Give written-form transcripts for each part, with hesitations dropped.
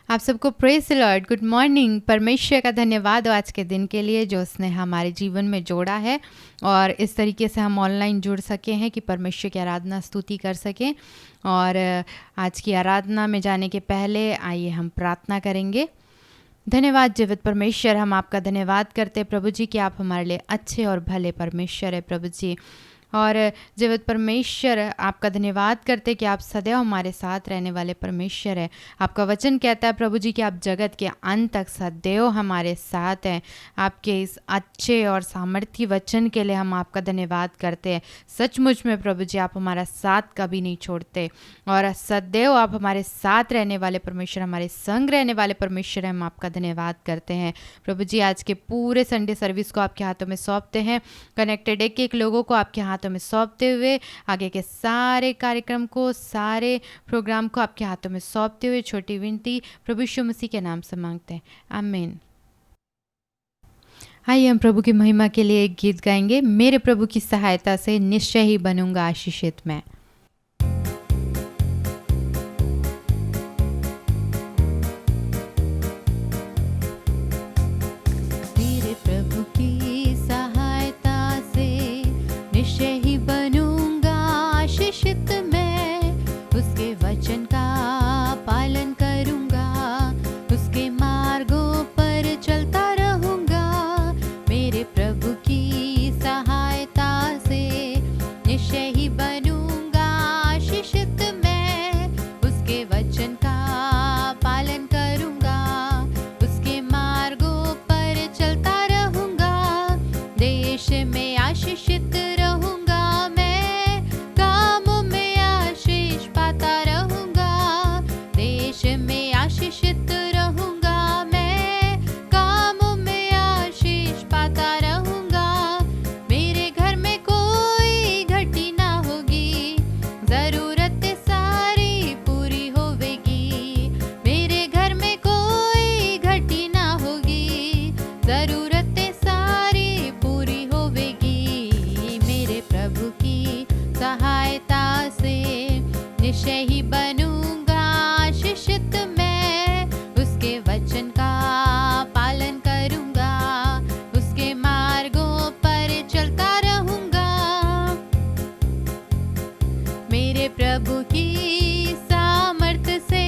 आप सबको praise the Lord, good morning. परमेश्वर का धन्यवाद हो आज के दिन के लिए जो उसने हमारे जीवन में जोड़ा है और इस तरीके से हम ऑनलाइन जुड़ सके हैं कि परमेश्वर की आराधना स्तुति कर सकें। और आज की आराधना में जाने के पहले आइए हम प्रार्थना करेंगे। धन्यवाद जीवित परमेश्वर, हम आपका धन्यवाद करते हैं प्रभु जी कि आप हमारे लिए अच्छे और भले परमेश्वर है प्रभु जी। और जीवित परमेश्वर, आपका धन्यवाद करते कि आप सदैव हमारे साथ रहने वाले परमेश्वर है। आपका वचन कहता है प्रभु जी कि आप जगत के अंत तक सदैव हमारे साथ हैं। आपके इस अच्छे और सामर्थी वचन के लिए हम आपका धन्यवाद करते हैं। सचमुच में प्रभु जी आप हमारा साथ कभी नहीं छोड़ते और सदैव आप हमारे साथ रहने वाले परमेश्वर, हमारे संग रहने वाले परमेश्वर है। हम आपका धन्यवाद करते हैं प्रभु जी। आज के पूरे संडे सर्विस को आपके हाथों में सौंपते हैं। कनेक्टेड एक एक लोगों को आपके हाथों में सौंपते हुए, आगे के सारे कार्यक्रम को, सारे प्रोग्राम को आपके हाथों में सौंपते हुए छोटी विनती प्रभु यीशु मसीह के नाम से मांगते हैं, आमीन। आइए हम प्रभु की महिमा के लिए एक गीत गाएंगे। मेरे प्रभु की सहायता से निश्चय ही बनूंगा आशीषित मैं। मेरे प्रभु की सहायता से निश्चय ही बनूंगा आशीषित मैं। उसके वचन का पालन करूंगा, उसके मार्गों पर चलता रहूंगा। मेरे प्रभु की सहायता से निश्चय ही बनूंगा आशीषित मैं। उसके वचन का पालन करूंगा, उसके मार्गों पर चलता रहूंगा। देश में आशीषित रहूंगा मैं, कामों में आशीष पाता रहूंगा। देश में आशीषित रहूंगा मैं, कामों में आशीष पाता रहूंगा। मेरे घर में कोई घटी ना होगी, जरूरतें सारी पूरी होवेगी। मेरे घर में कोई घटी ना होगी, जरूरतें सारी पूरी होवेगी। मेरे प्रभु की सहायता से निश्चय ही बनूंगा आशीषित मैं। उसके वचन का पालन करूंगा, उसके मार्गों पर चलता रहूंगा। मेरे प्रभु की सामर्थ से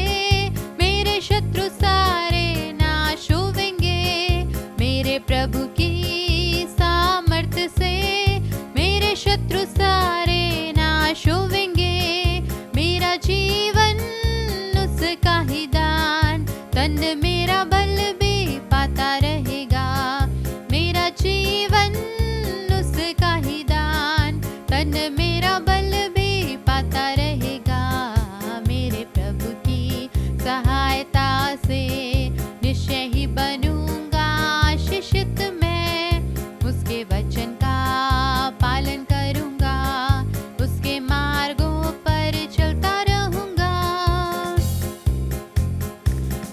मेरे शत्रु सारे नाश होवेंगे। मेरे प्रभु की सामर्थ से मेरे शत्रु सारे नाश होवेंगे। मेरा जीवन उसका ही दान, तन मेरा बल भी पाता रहेगा। मेरा जीवन उसका ही दान, तन मेरा बल भी पाता रहेगा। मेरे प्रभु की सहायता से निश्चय ही बनूंगा आशीषित मैं। उसके वचन का पालन करूंगा, उसके मार्गों पर चलता रहूंगा।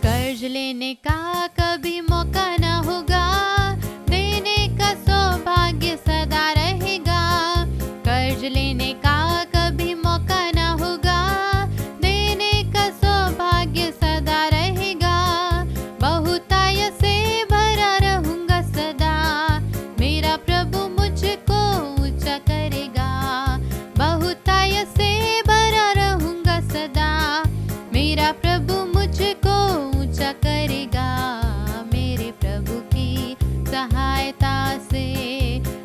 कर्ज लेने का कभी मौका ना होगा, देने का सौभाग्य सदा रहेगा। कर्ज लेने का कभी मौका ना होगा, देने का सौभाग्य सदा रहेगा। बहुताय से भरा रहूंगा सदा, मेरा प्रभु मुझको ऊंचा करेगा। बहुताय से भरा रहूंगा सदा, मेरा प्रभु मुझको ऊंचा करेगा। मेरे प्रभु की सहायता से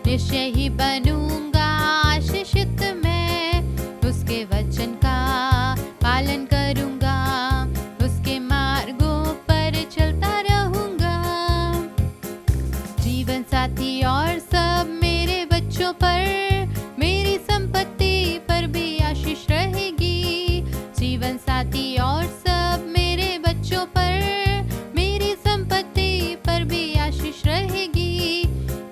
निश्चय ही बनूंगा आशीषित मैं। उसके वचन का पालन करूंगा, उसके मार्गों पर चलता रहूंगा। जीवन साथी और सब मेरे बच्चों पर, मेरी संपत्ति पर भी आशीष रहेगी। जीवन साथी और सब मेरे बच्चों पर, मेरी संपत्ति पर भी आशीष रहेगी।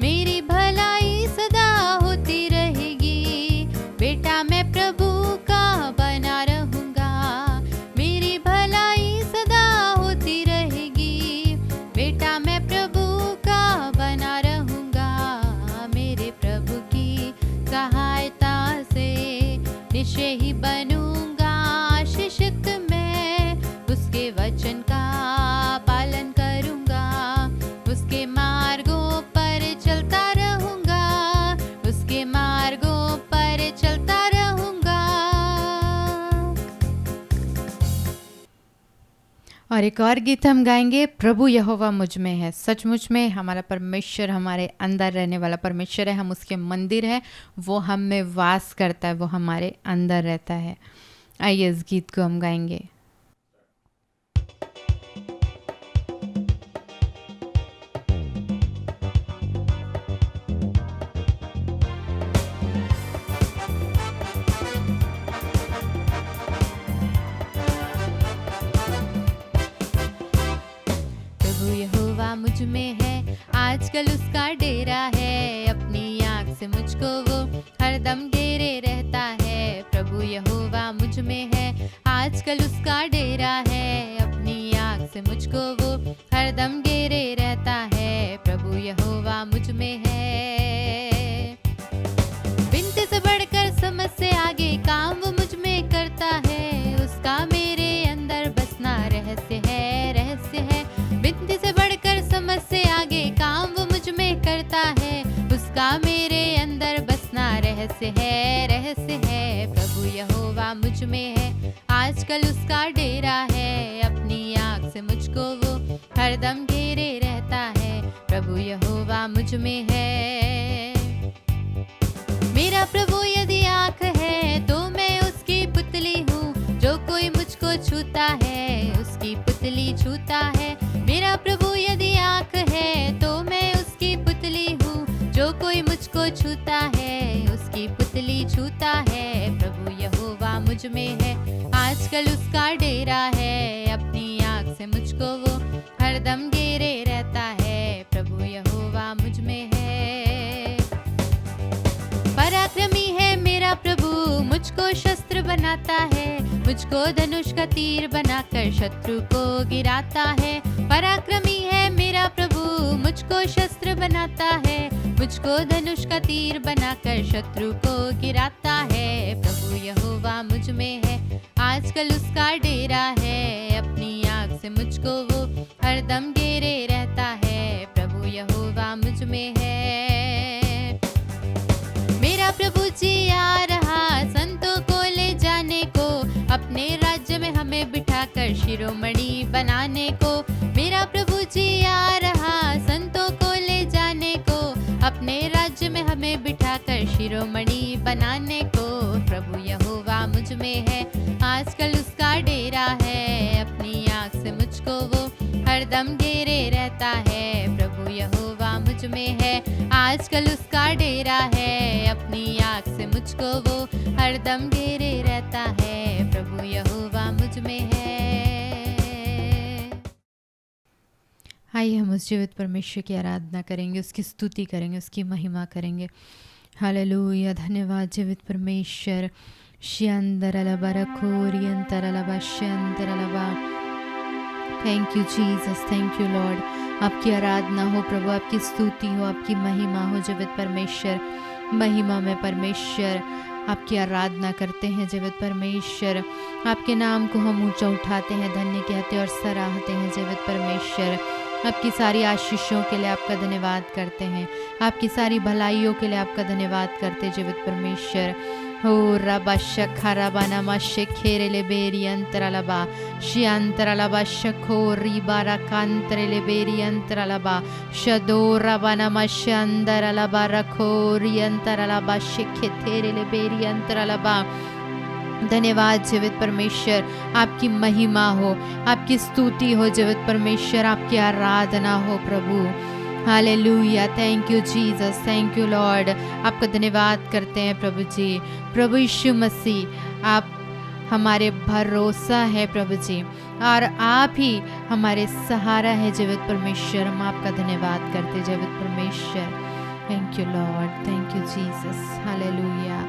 मेरी भलाई सदा होती रहेगी, बेटा मैं प्रभु का बना रहूंगा। मेरी भलाई सदा होती रहेगी, बेटा मैं प्रभु का बना रहूंगा। मेरे प्रभु की सहायता से निश्चय ही बनूंगा आशीषित मैं। उसके वचन का और एक और गीत हम गाएंगे, प्रभु यहोवा मुझ में है। सचमुच में हमारा परमेश्वर हमारे अंदर रहने वाला परमेश्वर है, हम उसके मंदिर है, वो हम में वास करता है, वो हमारे अंदर रहता है। आइए इस गीत को हम गाएंगे। मुझ में है, आजकल उसका डेरा है, अपनी आँख से मुझको वो हरदम घेरे रहता है। प्रभु यहोवा मुझ में है, आजकल उसका डेरा है, अपनी आँख से मुझको वो हरदम घेरे रहता है। प्रभु यहोवा मुझ में है, बिनती से बढ़कर समझ से आगे काम वो मुझ में करता है, उसका मेरे अंदर बसना रहस्य है, रहस्य है। बिनती से बढ़कर समझ से आगे काम वो मुझ में करता है, उसका मेरे अंदर बसना रहस्य है, रहस्य है। प्रभु यहोवा मुझ में है, आजकल उसका डेरा है, अपनी आँख से मुझको वो हरदम घेरे रहता है। प्रभु यहोवा मुझ में है, मेरा प्रभु यदि आँख है तो मैं उसकी पुतली हूँ, जो कोई मुझको छूता है उसकी पुतली छूता है। मेरा प्रभु यदि आँख है तो मैं उसकी पुतली हूँ, जो कोई मुझको छूता है उसकी पुतली छूता है। प्रभु यहोवा मुझ में है, आजकल उसका डेरा है, अपनी आँख से मुझको वो हरदम घेरे रहता है। प्रभु यहोवा मुझ में है, पराक्रमी है मेरा प्रभु, मुझको शस्त्र बनाता है, मुझको धनुष का तीर बनाकर शत्रु को गिराता है। पराक्रमी है मेरा प्रभु, मुझको शस्त्र बनाता है, मुझको धनुष का तीर बनाकर शत्रु को गिराता है। प्रभु यहोवा मुझ में है, आजकल उसका डेरा है, अपनी आँख से मुझको वो हरदम घेरे रहता है। प्रभु यहोवा मुझ में है, मेरा प्रभु जी आ रहा संतों को ले जाने को, अपने राज्य में हमें बिठाकर शिरोमणि बनाने को। मेरा प्रभु जी आ रहा संतों को ले जाने को, अपने राज्य में हमें बिठाकर शिरोमणि बनाने को। प्रभु यहोवा मुझ में है, आजकल उसका डेरा है, अपनी आँख से मुझको वो हरदम घेरे रहता है। प्रभु यहोवा मुझ में है, आजकल उसका डेरा है, अपनी आँख से मुझको वो हरदम घेरे रहता है। प्रभु यहोवा मुझ में है। आइए हम उस जीवित परमेश्वर की आराधना करेंगे, उसकी स्तुति करेंगे, उसकी महिमा करेंगे। हालेलुया, धन्यवाद जीवित परमेश्वर। श्यंदरलबा रखोरियंतरलबा श्यंतरलबा। Thank you Jesus, thank you Lord. आपकी आराधना हो प्रभु, आपकी स्तुति हो, आपकी महिमा हो जीवित परमेश्वर। महिमा में परमेश्वर आपकी आराधना करते हैं जीवित परमेश्वर। आपके नाम को हम ऊंचा उठाते हैं, धन्य कहते और सराहते हैं जीवित परमेश्वर। आपकी सारी आशीषों के लिए आपका धन्यवाद करते हैं, आपकी सारी भलाइयों के लिए आपका धन्यवाद करते हैं जीवित परमेश्वर। हो रबा शखा रबा नमा शेखेरेले बेरी अंतरलबा शियंतरलबा शखो रिबारा कांतरेले बेरी अंतरलबा शदो रबा नमा शंदरलबा रखो रियंतरलबा शेखेतेरेले बेरी अंतरलबा। धन्यवाद जीवित परमेश्वर, आपकी महिमा हो, आपकी स्तुति हो जीवित परमेश्वर, आपकी आराधना हो प्रभु। Hallelujah, thank you Jesus, thank you Lord. आपका धन्यवाद करते हैं प्रभु जी। प्रभु यीशु मसीह, आप हमारे भरोसा है प्रभु जी, और आप ही हमारे सहारा है जीवित परमेश्वर। हम आपका धन्यवाद करते हैं जीवित परमेश्वर। Thank you Lord, thank you Jesus. Hallelujah.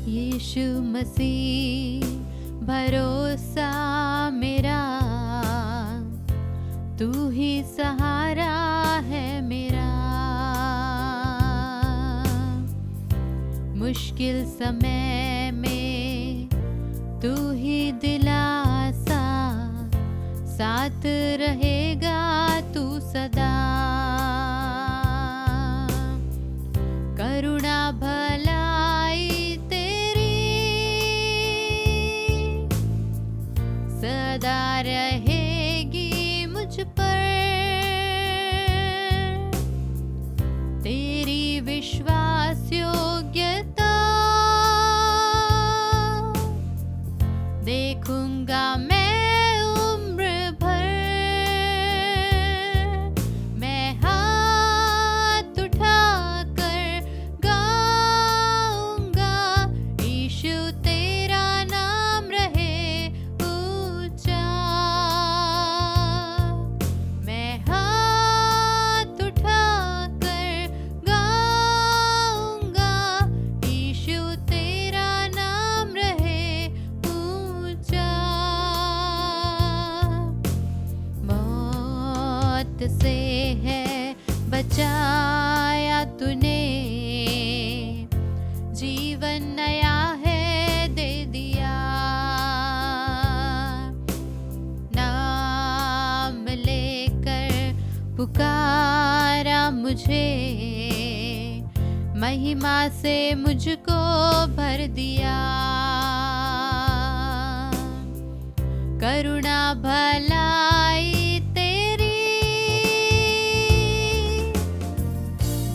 Yeshu Masih भरोसा मेरा, तू ही सहारा है मेरा। मुश्किल समय में तू ही दिला साथ रहेगा तू सदा। करुणा भलाई तेरी सदा रहेगी मुझ पर। तेरी विश्वास योग्यता देखूंगा मैं उम्र भर। मैं हाथ उठाकर गाऊंगा, यीशु तेरा नाम रहे ऊंचा। मैं हाथ उठाकर गाऊंगा, यीशु तेरा नाम रहे ऊंचा। मौत से है बचाया तूने, जीवन नया है दे दिया। नाम लेकर पुकारा मुझे, महिमा से मुझको भर दिया। करुणा भलाई तेरी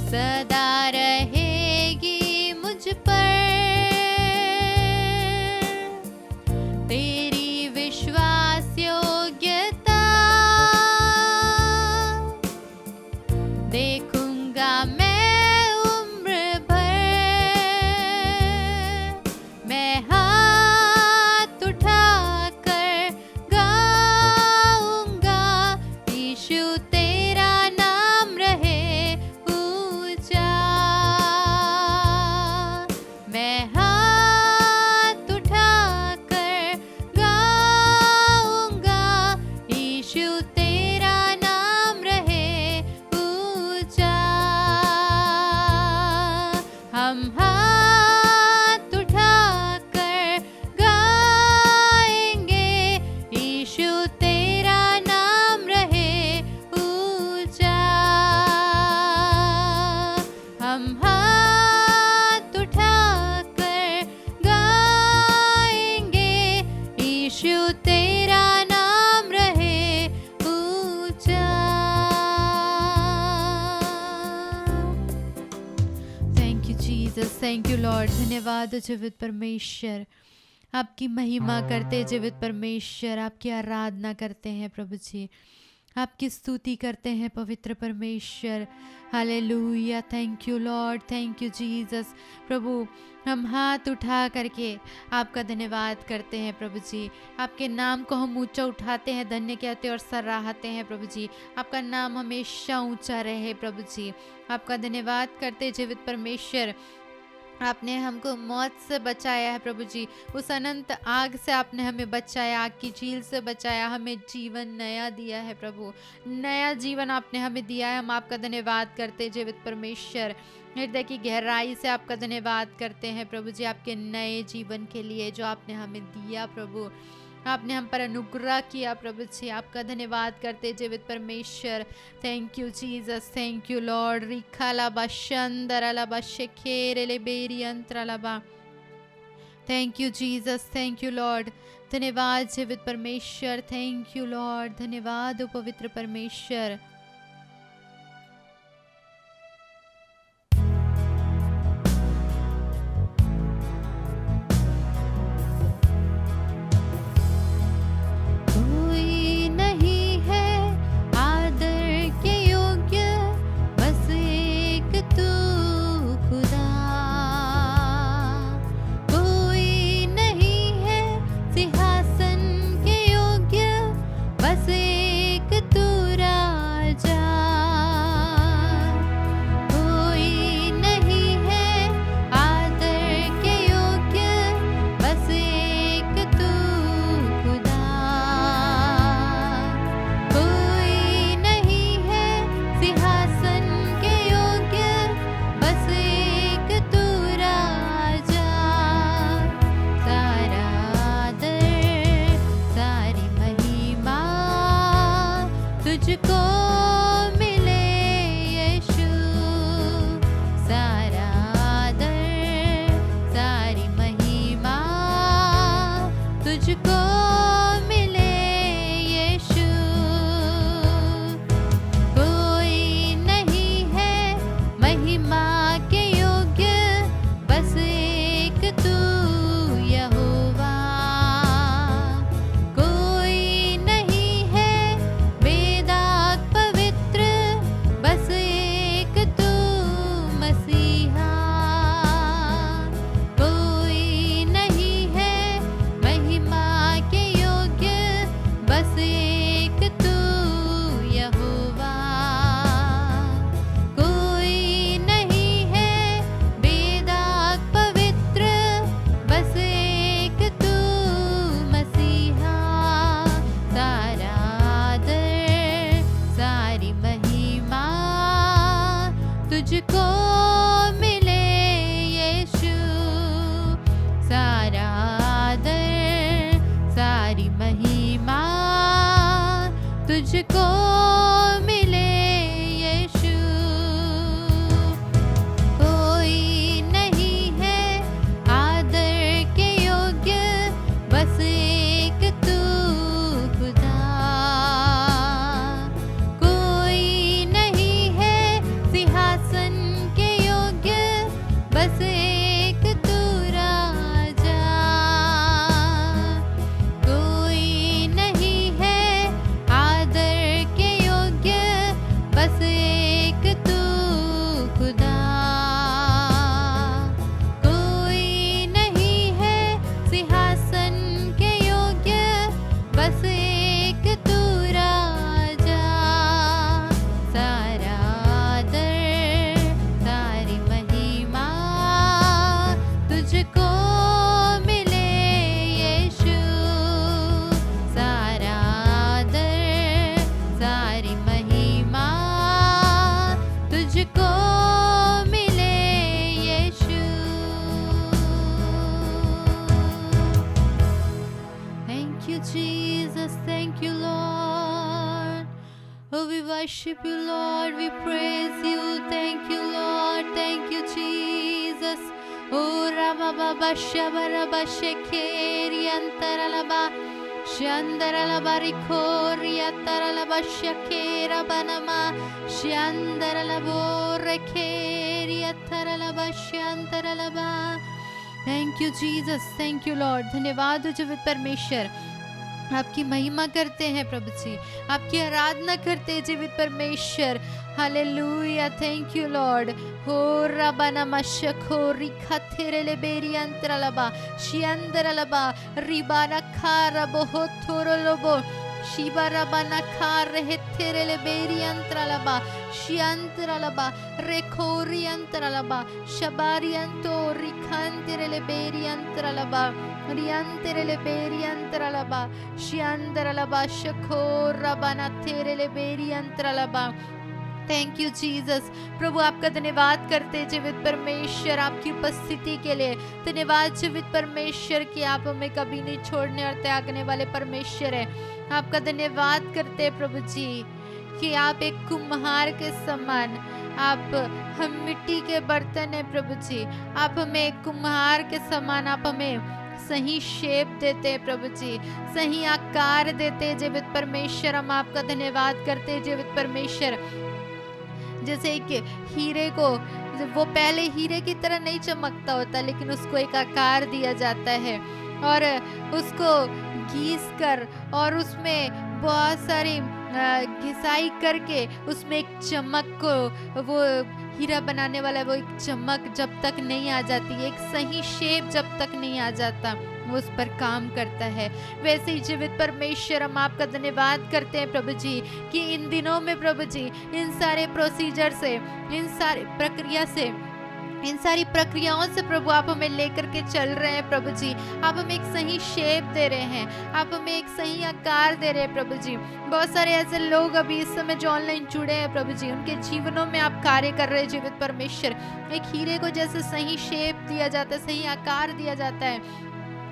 सदा रहेगी मुझ पर। तेरी विश्वास योग्यता देखूंगा मैं उम्र भर। मैं हाथ उठाकर गाऊंगा, यीशु तेरा नाम रहे ऊंचा। मैं हाथ उठाकर गाऊंगा, यीशु तेरा नाम रहे ऊंचा। हम हाथ उठाकर गाएंगे, यीशु तेरा नाम रहे ऊंचा। हम हाथ उठाकर गाएंगे, यीशु तेरा नाम रहे ऊंचा। Thank you Jesus, thank you Lord. धन्यवाद जीवित परमेश्वर, आपकी महिमा करते जीवित परमेश्वर, आपकी आराधना करते हैं प्रभु जी, आपकी स्तुति करते हैं पवित्र परमेश्वर। Hallelujah, thank you Lord, thank you Jesus. प्रभु हम हाथ उठा करके आपका धन्यवाद करते हैं प्रभु जी, आपके नाम को हम ऊंचा उठाते हैं, धन्य कहते और सराहते हैं प्रभु जी। आपका नाम हमेशा ऊंचा रहे प्रभु जी। आपका धन्यवाद करते जीवित परमेश्वर, आपने हमको मौत से बचाया है प्रभु जी, उस अनंत आग से आपने हमें बचाया, आग की झील से बचाया, हमें जीवन नया दिया है प्रभु, नया जीवन आपने हमें दिया है। हम आपका धन्यवाद करते जीवित परमेश्वर, हृदय की गहराई से आपका धन्यवाद करते हैं प्रभु जी, आपके नए जीवन के लिए जो आपने हमें दिया प्रभु, आपने हम पर अनुग्रह किया प्रभु जी। आपका धन्यवाद करते जीवित परमेश्वर। Thank you Jesus, thank you Lord. रिखालाबा शंदरालाबा शेखेरेले बेरियंत्रालाबा। Thank you Jesus, thank you Lord. धन्यवाद जीवित परमेश्वर, थैंक यू लॉर्ड। धन्यवाद ओ पवित्र परमेश्वर। तुझको मिले यीशु। कोई नहीं है महिमा के योग्य, बस एक तू यहोवा। कोई नहीं है वेदात पवित्र, बस एक तू मसीहा। कोई नहीं है महिमा के योग्य, बस एक तू यहोवा। कोई नहीं है वेदात पवित्र, बस एक तू मसीहा। सारा आदर सारी महिमा तुझको मिले यीशु। सारा आदर सारी महिमा तुझको मिले यीशु। कोई नहीं है आदर के योग्य, बस एक तू खुदा। कोई नहीं है सिंहासन के योग्य, बस एक तू राजा। कोई नहीं है आदर के योग्य, बस एक तू खुदा। कोई नहीं है सिंहासन के योग्य, बस एक तू राजा। सारा आदर सारी महिमा तुझको मिले यीशु। सारा आदर सारी महिमा तुझको मिले यीशु। Thank you, Jesus. Thank you, Lord. Oh, we worship you, Lord. We praise you. Thank you, Lord. Thank you, Jesus. Oh, Rama Baba Shabara Bashekeri Antaralaba Shandaralaba Rikori Ataralaba Shakera Banama Shandaralabo Rekeri Ataralaba Shandaralaba. Thank you, Jesus. Thank you, Lord. धन्यवाद हो जीवित परमेश्वर। आपकी महिमा करते हैं प्रभु जी, आपकी आराधना करते हैं जीवित परमेश्वर। हालेलुया। Thank you Lord. हो रबाना मशखो रिखथेरेले बेरियंत्रलबा शियंदरलबा रिबाना खारा बहुत थोरलोबो शिबरबाना खार हेथेरेले बेरियंत्रलबा शियंत्रलबा रेखोरियंत्रलबा शबारियंतो रिखंतेरेले बेरियंत्रलबा रियंतेरेले बेरियंत्रलबा शियंदरलबा शखोरबाना तेरेले बेरियंत्रलबा। Thank you Jesus. प्रभु आपका धन्यवाद करते जीवित परमेश्वर आपकी उपस्थिति के लिए। धन्यवाद जीवित परमेश्वर कि आप हमें कभी नहीं छोड़ने और त्यागने वाले परमेश्वर है। आपका धन्यवाद करते प्रभु जी कि आप एक कुम्हार के समान, आप हम मिट्टी के बर्तन है प्रभु जी। आप हमें एक कुम्हार के समान आप हमें सही शेप देते हैं प्रभु जी, सही आकार देते हैं जीवित परमेश्वर। हम आपका धन्यवाद करते हैं जीवित परमेश्वर। जैसे एक हीरे को, वो पहले हीरे की तरह नहीं चमकता होता, लेकिन उसको एक आकार दिया जाता है और उसको घिस कर और उसमें बहुत सारी घिसाई करके उसमें एक चमक को, वो हीरा बनाने वाला वो एक चमक जब तक नहीं आ जाती, एक सही शेप जब तक नहीं आ जाता, वो उस पर काम करता है। वैसे ही जीवित परमेश्वर हम आपका धन्यवाद करते हैं प्रभु जी कि इन दिनों में प्रभु जी इन सारे प्रोसीजर से, इन सारी प्रक्रिया से, इन सारी प्रक्रियाओं से प्रभु आप हमें लेकर के चल रहे हैं प्रभु जी। आप हमें एक सही शेप दे रहे हैं, आप हमें एक सही आकार दे रहे हैं प्रभु जी। बहुत सारे ऐसे लोग अभी इस समय जो ऑनलाइन जुड़े हैं प्रभु जी, उनके जीवनों में आप कार्य कर रहे हैं जीवित परमेश्वर। एक हीरे को जैसे सही शेप दिया जाता है, सही आकार दिया जाता है,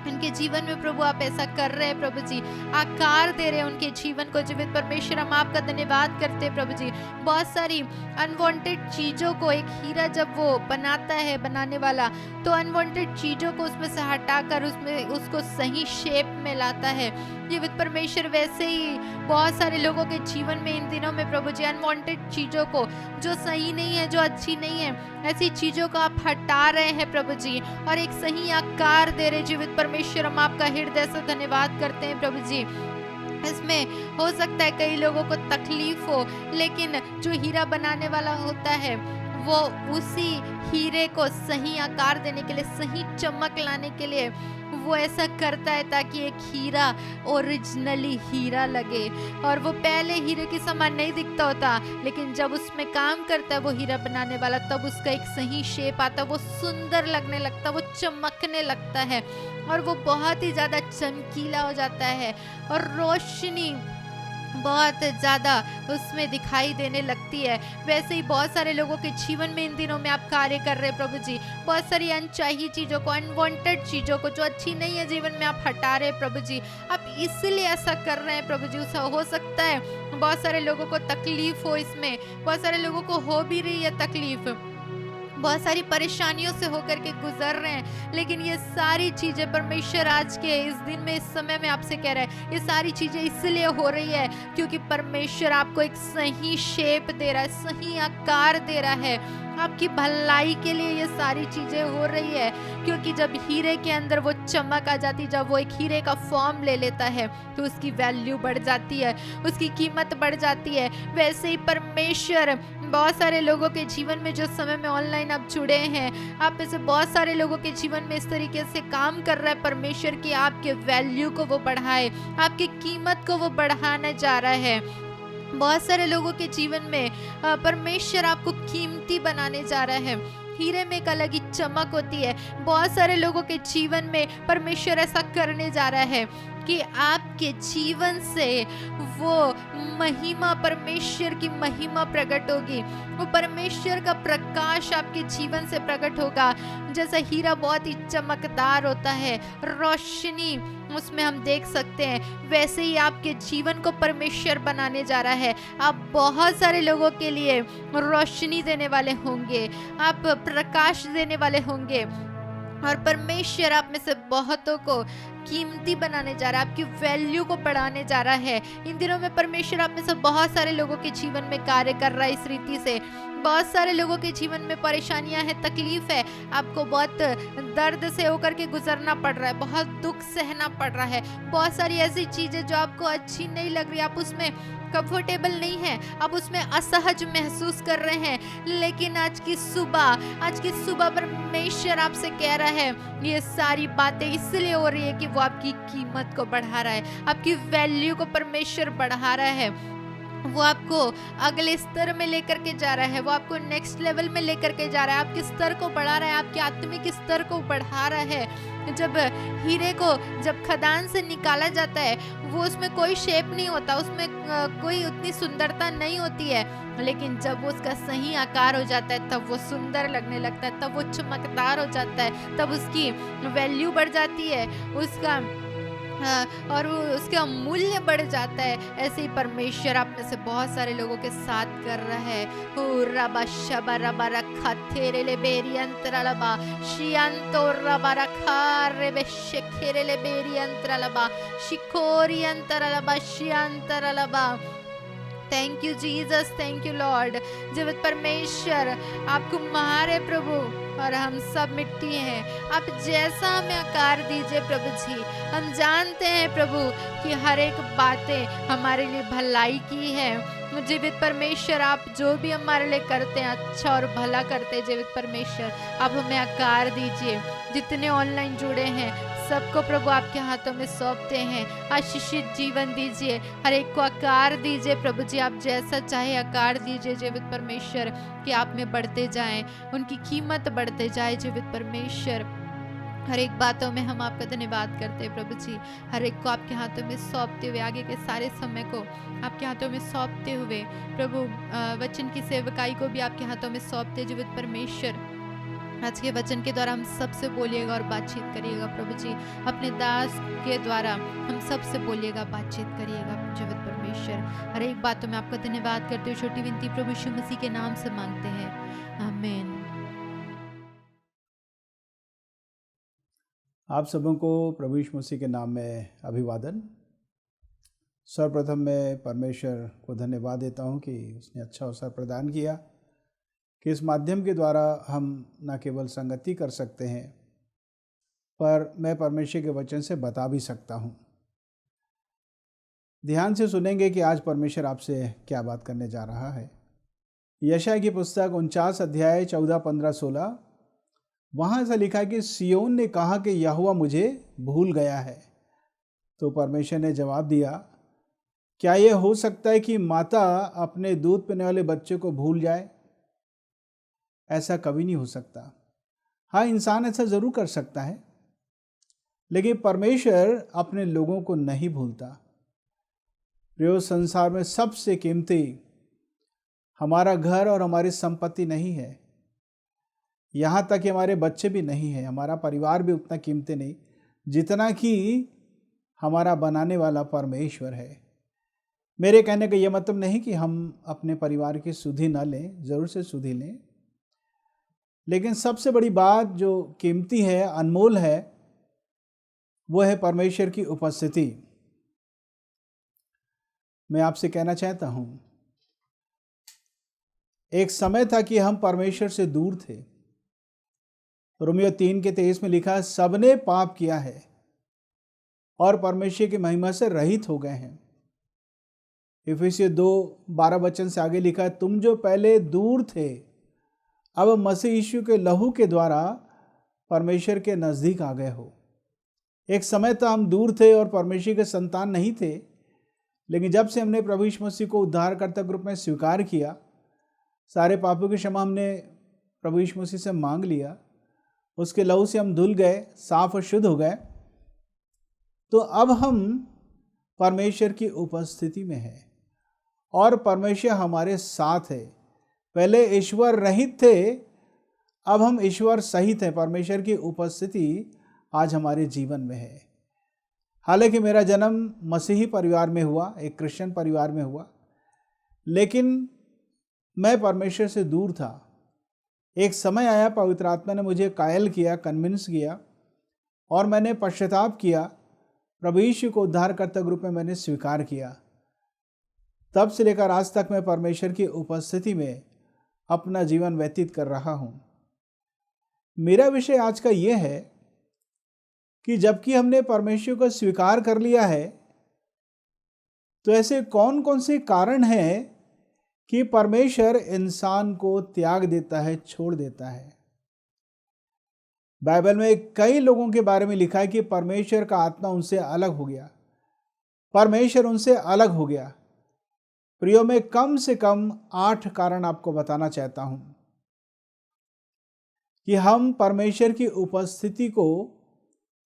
उनके जीवन में प्रभु आप ऐसा कर रहे हैं प्रभु जी, आकार दे रहे हैं उनके जीवन को। जीवित परमेश्वर हम आपका धन्यवाद करते हैं प्रभु जी। बहुत सारी अनवांटेड चीजों को एक हीरा जब वो बनाता है बनाने वाला, तो अनवांटेड चीजों को उसमें से हटाकर उसमें उसको सही शेप में लाता है। जीवित परमेश्वर वैसे ही बहुत सारे लोगों के जीवन में इन दिनों में प्रभु जी अनवांटेड चीजों को, जो सही नहीं है, जो अच्छी नहीं है, ऐसी चीजों को आप हटा रहे हैं प्रभु जी और एक सही आकार दे रहे। जीवित परमेश्वर हम आपका हृदय से धन्यवाद करते हैं प्रभु जी। इसमें हो सकता है कई लोगों को तकलीफ हो, लेकिन जो हीरा बनाने वाला होता है वो उसी हीरे को सही आकार देने के लिए, सही चमक लाने के लिए वो ऐसा करता है ताकि एक हीरा ओरिजिनली हीरा लगे। और वो पहले हीरे के समान नहीं दिखता होता, लेकिन जब उसमें काम करता है वो हीरा बनाने वाला, तब उसका एक सही शेप आता है, वो सुंदर लगने लगता है, वो चमकने लगता है और वो बहुत ही ज़्यादा चमकीला हो जाता है और रोशनी बहुत ज़्यादा उसमें दिखाई देने लगती है। वैसे ही बहुत सारे लोगों के जीवन में इन दिनों में आप कार्य कर रहे हैं प्रभु जी। बहुत सारी अनचाही चीज़ों को, अनवांटेड चीज़ों को जो अच्छी नहीं है जीवन में आप हटा रहे हैं प्रभु जी। आप इसलिए ऐसा कर रहे हैं प्रभु जी। हो सकता है बहुत सारे लोगों को तकलीफ हो, इसमें बहुत सारे लोगों को हो भी रही है तकलीफ, बहुत सारी परेशानियों से होकर के गुजर रहे हैं, लेकिन ये सारी चीजें परमेश्वर आज के इस दिन में, इस समय में आपसे कह रहा है, ये सारी चीजें इसलिए हो रही है क्योंकि परमेश्वर आपको एक सही शेप दे रहा है, सही आकार दे रहा है। आपकी भलाई के लिए ये सारी चीजें हो रही है, क्योंकि जब हीरे के अंदर वो चमक आ जाती, जब वो एक हीरे का फॉर्म ले लेता है तो उसकी वैल्यू बढ़ जाती है, उसकी कीमत बढ़ जाती है। वैसे ही परमेश्वर बहुत सारे लोगों के जीवन में, जो समय में ऑनलाइन आप जुड़े हैं, आप में से बहुत सारे लोगों के जीवन में इस तरीके से काम कर रहा है परमेश्वर की आपके वैल्यू को वो बढ़ाए, आपकी कीमत को वो बढ़ाने जा रहा है। बहुत सारे लोगों के जीवन में परमेश्वर आपको कीमती बनाने जा रहा है। हीरे में एक अलग ही चमक होती है। बहुत सारे लोगों के जीवन में परमेश्वर ऐसा करने जा रहा है कि आपके जीवन से वो महिमा, परमेश्वर की महिमा प्रकट होगी, वो परमेश्वर का प्रकाश आपके जीवन से प्रकट होगा। जैसा हीरा बहुत ही चमकदार होता है, रोशनी उसमें हम देख सकते हैं, वैसे ही आपके जीवन को परमेश्वर बनाने जा रहा है। आप बहुत सारे लोगों के लिए रोशनी देने वाले होंगे, आप प्रकाश देने वाले होंगे और परमेश्वर आप में से बहुतों को कीमती बनाने जा रहा है, आपकी वैल्यू को बढ़ाने जा रहा है। इन दिनों में परमेश्वर आप में से बहुत सारे लोगों के जीवन में कार्य कर रहा है इस रीति से। बहुत सारे लोगों के जीवन में परेशानियां हैं, तकलीफ है, आपको बहुत दर्द से होकर के गुजरना पड़ रहा है, बहुत दुख सहना पड़ रहा है, बहुत सारी ऐसी चीजें जो आपको अच्छी नहीं लग रही, आप उसमें कंफर्टेबल नहीं है, आप उसमें असहज महसूस कर रहे हैं। लेकिन आज की सुबह परमेश्वर आपसे कह रहा है, ये सारी बातें इसलिए हो रही है कि वो आपकी कीमत को बढ़ा रहा है, आपकी वैल्यू को परमेश्वर बढ़ा रहा है। वो आपको अगले स्तर में लेकर के जा रहा है, वो आपको नेक्स्ट लेवल में लेकर के जा रहा है, आपके स्तर को बढ़ा रहा है, आपके आत्मिक स्तर को बढ़ा रहा है। जब हीरे को जब खदान से निकाला जाता है, वो उसमें कोई शेप नहीं होता, उसमें कोई उतनी सुंदरता नहीं होती है, लेकिन जब उसका सही आकार हो जाता है तब वो सुंदर लगने लगता है, तब वो चमकदार हो जाता है, तब उसकी वैल्यू बढ़ जाती है, उसका और उसका मूल्य बढ़ जाता है। ऐसे ही परमेश्वर आप में से बहुत सारे लोगों के साथ कर रहा है। हो रबा शबा रबा रखा थेरे ले बेरी अंतरालबा शियांतो रबा रखा रे बेशेखेरे ले बेरी अंतरालबा शिकोरी अंतरालबा शियांतरालबा। Thank you Jesus, thank you Lord. जीवित परमेश्वर आपको मारे प्रभु, और हम सब मिट्टी हैं, आप जैसा हमें आकार दीजिए प्रभु जी। हम जानते हैं प्रभु कि हर एक बातें हमारे लिए भलाई की है। जीवित परमेश्वर आप जो भी हमारे लिए करते हैं अच्छा और भला करते हैं। जीवित परमेश्वर आप हमें आकार दीजिए। जितने ऑनलाइन जुड़े हैं सबको प्रभु आपके हाथों में सौंपते हैं। आशीषित जीवन दीजिए, हर एक को आकार दीजिए प्रभु जी। आप जैसा चाहे आकार दीजिए जीवित परमेश्वर, कि आप में बढ़ते जाएं, उनकी कीमत बढ़ते जाए जीवित परमेश्वर। हर एक बातों में हम आपका धन्यवाद करते हैं प्रभु जी। हर एक को आपके हाथों में सौंपते हुए, आगे के सारे समय को आपके हाथों में सौंपते हुए प्रभु, वचन की सेवकाई को भी आपके हाथों में सौंपते जीवित परमेश्वर। आज के वचन के द्वारा हम सबसे बोलिएगा और बातचीत करिएगा प्रभु जी। अपने दास के द्वारा हम सबसे बोलिएगा, बातचीत करिएगा जीवित परमेश्वर। हर एक बातों में आपका धन्यवाद करते हुए छोटी विनती प्रभु यीशु मसीह के नाम से मांगते हैं, आमीन। आप सबों को प्रभु यीशु मसीह के नाम में अभिवादन। सर्वप्रथम मैं परमेश्वर को धन्यवाद देता हूं कि उसने अच्छा अवसर प्रदान किया कि इस माध्यम के द्वारा हम न केवल संगति कर सकते हैं, पर मैं परमेश्वर के वचन से बता भी सकता हूं। ध्यान से सुनेंगे कि आज परमेश्वर आपसे क्या बात करने जा रहा है। यशायाह की पुस्तक 49 अध्याय 14, 15, 16, वहाँ ऐसा लिखा है कि सिय्योन ने कहा कि यहोवा मुझे भूल गया है। तो परमेश्वर ने जवाब दिया, क्या यह हो सकता है कि माता अपने दूध पीने वाले बच्चे को भूल जाए? ऐसा कभी नहीं हो सकता। हाँ, इंसान ऐसा ज़रूर कर सकता है, लेकिन परमेश्वर अपने लोगों को नहीं भूलता। प्रियो, संसार में सबसे कीमती हमारा घर और हमारी संपत्ति नहीं है, यहाँ तक कि हमारे बच्चे भी नहीं हैं, हमारा परिवार भी उतना कीमती नहीं जितना कि हमारा बनाने वाला परमेश्वर है। मेरे कहने का यह मतलब नहीं कि हम अपने परिवार की सुधि न लें, ज़रूर से सुधि लें, लेकिन सबसे बड़ी बात जो कीमती है, अनमोल है, वो है परमेश्वर की उपस्थिति। मैं आपसे कहना चाहता हूँ, एक समय था कि हम परमेश्वर से दूर थे। रोमियो 3:23 में लिखा है, सबने पाप किया है और परमेश्वर की महिमा से रहित हो गए हैं। इफिसियों 2:12 वचन से आगे लिखा है, तुम जो पहले दूर थे अब मसीह यीशु के लहू के द्वारा परमेश्वर के नज़दीक आ गए हो। एक समय था हम दूर थे और परमेश्वर के संतान नहीं थे, लेकिन जब से हमने प्रभु यीशु मसीह को उद्धारकर्ता के रूप में स्वीकार किया, सारे पापों की क्षमा हमने प्रभु यीशु मसीह से मांग लिया, उसके लहू से हम धुल गए, साफ और शुद्ध हो गए, तो अब हम परमेश्वर की उपस्थिति में हैं और परमेश्वर हमारे साथ है। पहले ईश्वर रहित थे, अब हम ईश्वर सहित हैं। परमेश्वर की उपस्थिति आज हमारे जीवन में है। हालांकि मेरा जन्म मसीही परिवार में हुआ, एक क्रिश्चियन परिवार में हुआ, लेकिन मैं परमेश्वर से दूर था। एक समय आया, पवित्र आत्मा ने मुझे कायल किया, कन्विंस किया और मैंने पश्चाताप किया, प्रभु यीशु को उद्धारकर्ता के रूप में मैंने स्वीकार किया। तब से लेकर आज तक मैं परमेश्वर की उपस्थिति में अपना जीवन व्यतीत कर रहा हूँ। मेरा विषय आज का यह है कि जबकि हमने परमेश्वर को स्वीकार कर लिया है, तो ऐसे कौन कौन से कारण हैं कि परमेश्वर इंसान को त्याग देता है, छोड़ देता है। बाइबल में कई लोगों के बारे में लिखा है कि परमेश्वर का आत्मा उनसे अलग हो गया, परमेश्वर उनसे अलग हो गया। प्रियो, में कम से कम 8 कारण आपको बताना चाहता हूं कि हम परमेश्वर की उपस्थिति को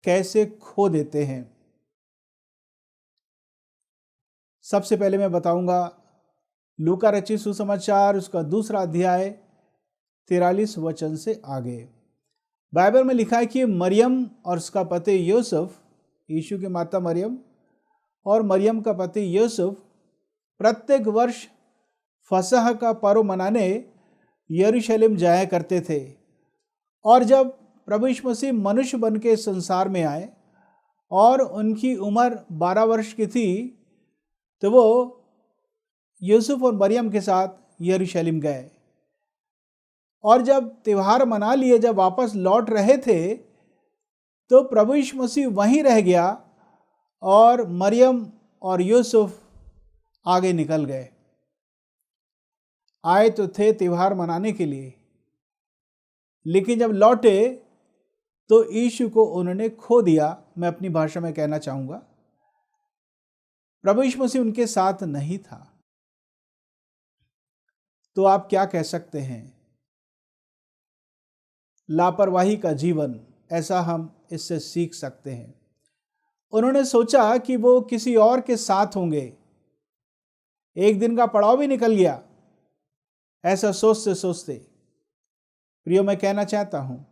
कैसे खो देते हैं। सबसे पहले मैं बताऊंगा लूका रचित सुसमाचार, उसका 2 अध्याय 43 वचन से आगे। बाइबल में लिखा है कि मरियम और उसका पति यूसुफ, यीशु की माता मरियम और मरियम का पति यूसुफ प्रत्येक वर्ष फसह का पर्व मनाने यरूशलेम जाया करते थे। और जब प्रभु यीशु मसीह मनुष्य बन के संसार में आए और उनकी उम्र 12 वर्ष की थी, तो वो यूसुफ और मरियम के साथ यरूशलेम गए। और जब त्यौहार मना लिए, जब वापस लौट रहे थे, तो प्रभु यीशु मसीह वहीं रह गया और मरियम और यूसुफ आगे निकल गए। आए तो थे त्यौहार मनाने के लिए, लेकिन जब लौटे तो यीशु को उन्होंने खो दिया। मैं अपनी भाषा में कहना चाहूंगा, प्रभु यीशु मसीह उनके साथ नहीं था। तो आप क्या कह सकते हैं? लापरवाही का जीवन, ऐसा हम इससे सीख सकते हैं। उन्होंने सोचा कि वो किसी और के साथ होंगे, एक दिन का पड़ाव भी निकल गया। ऐसा सोचते सोचते प्रियो, मैं कहना चाहता हूँ,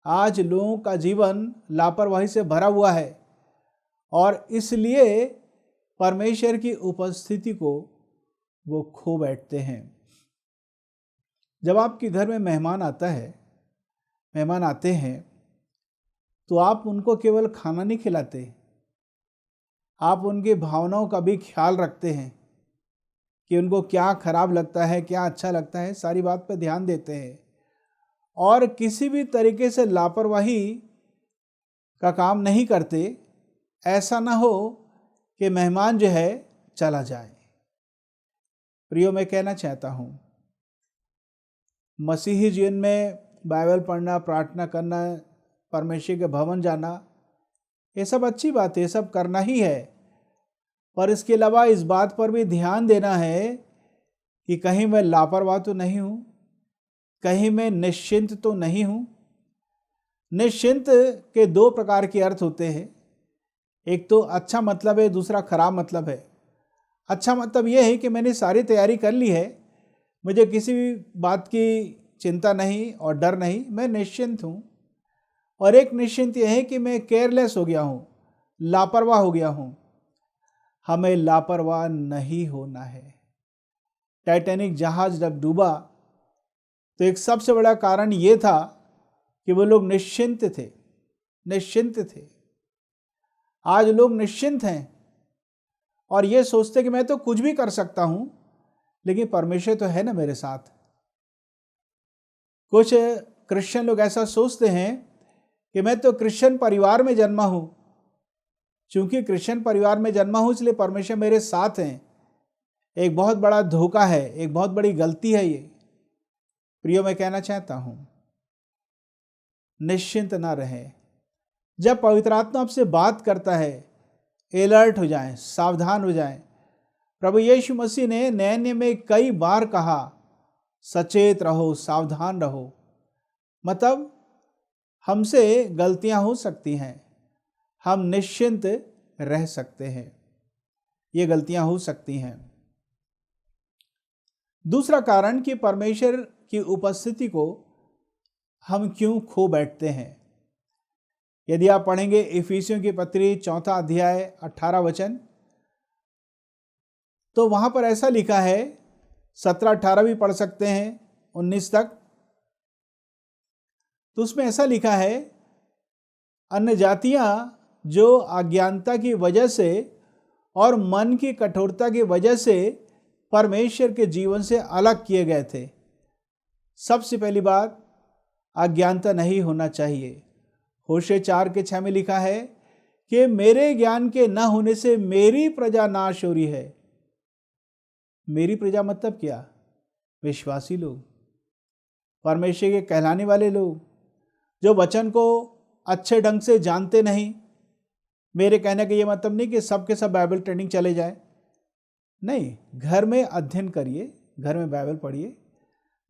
आज लोगों का जीवन लापरवाही से भरा हुआ है और इसलिए परमेश्वर की उपस्थिति को वो खो बैठते हैं। जब आपके घर में मेहमान आते हैं तो आप उनको केवल खाना नहीं खिलाते, आप उनकी भावनाओं का भी ख्याल रखते हैं कि उनको क्या खराब लगता है, क्या अच्छा लगता है, सारी बात पर ध्यान देते हैं और किसी भी तरीके से लापरवाही का काम नहीं करते। ऐसा ना हो कि मेहमान जो है चला जाए। प्रियो, मैं कहना चाहता हूँ, मसीही जीवन में बाइबल पढ़ना, प्रार्थना करना, परमेश्वर के भवन जाना, ये सब अच्छी बात है, ये सब करना ही है, पर इसके अलावा इस बात पर भी ध्यान देना है कि कहीं मैं लापरवाह तो नहीं हूँ, कहीं मैं निश्चिंत तो नहीं हूँ। निश्चिंत के दो प्रकार के अर्थ होते हैं, एक तो अच्छा मतलब है, दूसरा खराब मतलब है। अच्छा मतलब यह है कि मैंने सारी तैयारी कर ली है, मुझे किसी भी बात की चिंता नहीं और डर नहीं, मैं निश्चिंत हूँ। और एक निश्चिंत यह है कि मैं केयरलेस हो गया हूँ, लापरवाह हो गया हूँ। हमें लापरवाह नहीं होना है। टाइटैनिक जहाज जब डूबा तो एक सबसे बड़ा कारण ये था कि वो लोग निश्चिंत थे। आज लोग निश्चिंत हैं और ये सोचते कि मैं तो कुछ भी कर सकता हूं, लेकिन परमेश्वर तो है ना मेरे साथ। कुछ क्रिश्चियन लोग ऐसा सोचते हैं कि मैं तो क्रिश्चियन परिवार में जन्मा हूं, चूंकि क्रिश्चियन परिवार में जन्मा हूं इसलिए परमेश्वर मेरे साथ हैं। एक बहुत बड़ा धोखा है, एक बहुत बड़ी गलती है ये। प्रियो, मैं कहना चाहता हूं, निश्चिंत ना रहें। जब पवित्र आत्मा आपसे बात करता है, अलर्ट हो जाएं, सावधान हो जाएं। प्रभु यीशु मसीह ने नए नियम में कई बार कहा, सचेत रहो, सावधान रहो। मतलब हमसे गलतियां हो सकती हैं, हम निश्चिंत रह सकते हैं, ये गलतियां हो सकती हैं। दूसरा कारण कि परमेश्वर की उपस्थिति को हम क्यों खो बैठते हैं। यदि आप पढ़ेंगे इफिसियों की पत्री 4 अध्याय 18 वचन, तो वहां पर ऐसा लिखा है, 17-18 भी पढ़ सकते हैं, 19 तक। तो उसमें ऐसा लिखा है, अन्य जातियां जो अज्ञानता की वजह से और मन की कठोरता की वजह से परमेश्वर के जीवन से अलग किए गए थे। सबसे पहली बात, अज्ञानता नहीं होना चाहिए। होशे 4:6 में लिखा है कि मेरे ज्ञान के न होने से मेरी प्रजा नाश हो रही है। मेरी प्रजा मतलब क्या? विश्वासी लोग, परमेश्वर के कहलाने वाले लोग, जो वचन को अच्छे ढंग से जानते नहीं। मेरे कहने का ये मतलब नहीं कि सब के सब बाइबल ट्रेनिंग चले जाए, नहीं, घर में अध्ययन करिए, घर में बाइबल पढ़िए,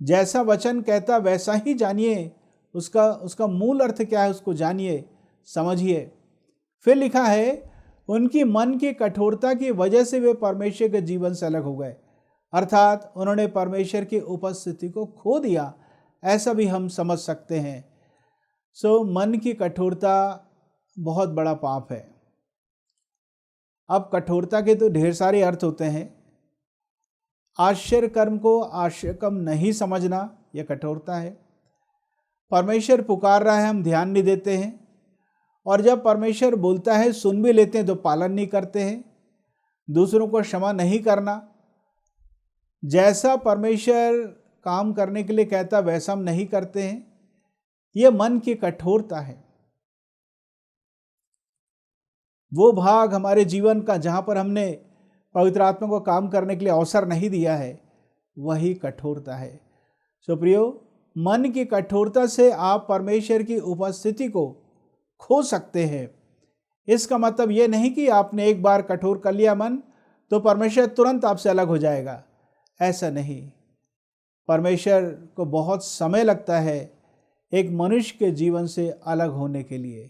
जैसा वचन कहता वैसा ही जानिए, उसका मूल अर्थ क्या है उसको जानिए, समझिए। फिर लिखा है, उनकी मन की कठोरता की वजह से वे परमेश्वर के जीवन से अलग हो गए, अर्थात उन्होंने परमेश्वर की उपस्थिति को खो दिया, ऐसा भी हम समझ सकते हैं। मन की कठोरता बहुत बड़ा पाप है। अब कठोरता के तो ढेर सारे अर्थ होते हैं। आश्चर्य कर्म को आश्चर्य कर्म नहीं समझना, यह कठोरता है। परमेश्वर पुकार रहा है, हम ध्यान नहीं देते हैं, और जब परमेश्वर बोलता है सुन भी लेते हैं तो पालन नहीं करते हैं। दूसरों को क्षमा नहीं करना, जैसा परमेश्वर काम करने के लिए कहता वैसा हम नहीं करते हैं, यह मन की कठोरता है। वो भाग हमारे जीवन का जहां पर हमने पवित्र आत्मा को काम करने के लिए अवसर नहीं दिया है, वही कठोरता है। प्रियो, मन की कठोरता से आप परमेश्वर की उपस्थिति को खो सकते हैं। इसका मतलब यह नहीं कि आपने एक बार कठोर कर लिया मन तो परमेश्वर तुरंत आपसे अलग हो जाएगा, ऐसा नहीं। परमेश्वर को बहुत समय लगता है एक मनुष्य के जीवन से अलग होने के लिए,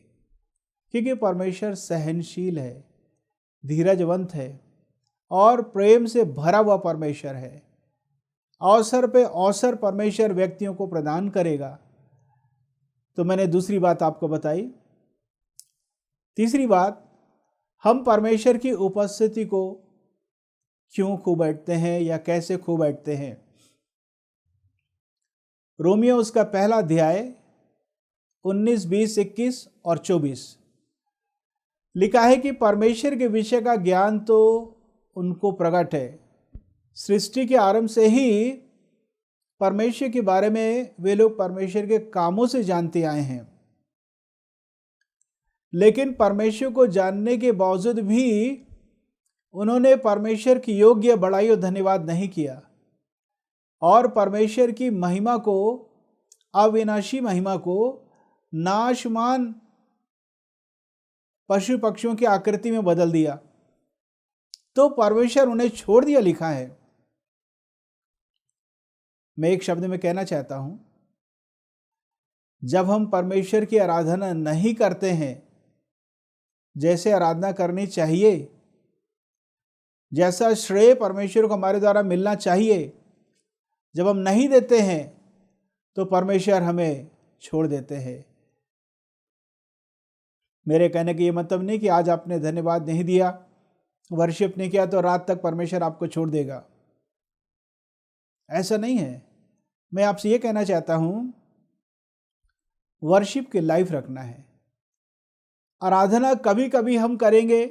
क्योंकि परमेश्वर सहनशील है, धीरजवंत है और प्रेम से भरा हुआ परमेश्वर है। अवसर पे अवसर परमेश्वर व्यक्तियों को प्रदान करेगा। तो मैंने दूसरी बात आपको बताई। तीसरी बात, हम परमेश्वर की उपस्थिति को क्यों खो बैठते हैं या कैसे खो बैठते हैं। रोमियो उसका पहला अध्याय 19, 20, 21 और 24 लिखा है कि परमेश्वर के विषय का ज्ञान तो उनको प्रकट है। सृष्टि के आरंभ से ही परमेश्वर के बारे में वे लोग परमेश्वर के कामों से जानते आए हैं, लेकिन परमेश्वर को जानने के बावजूद भी उन्होंने परमेश्वर की योग्य बड़ाई और धन्यवाद नहीं किया और परमेश्वर की महिमा को, अविनाशी महिमा को नाशमान पशु पक्षियों की आकृति में बदल दिया। तो परमेश्वर उन्हें छोड़ दिया, लिखा है। मैं एक शब्द में कहना चाहता हूं, जब हम परमेश्वर की आराधना नहीं करते हैं जैसे आराधना करनी चाहिए, जैसा श्रेय परमेश्वर को हमारे द्वारा मिलना चाहिए, जब हम नहीं देते हैं तो परमेश्वर हमें छोड़ देते हैं। मेरे कहने का ये मतलब नहीं कि आज आपने धन्यवाद नहीं दिया, वर्शिप नहीं किया तो रात तक परमेश्वर आपको छोड़ देगा। ऐसा नहीं है। मैं आपसे ये कहना चाहता हूं, वर्शिप की लाइफ रखना है। आराधना कभी कभी हम करेंगे,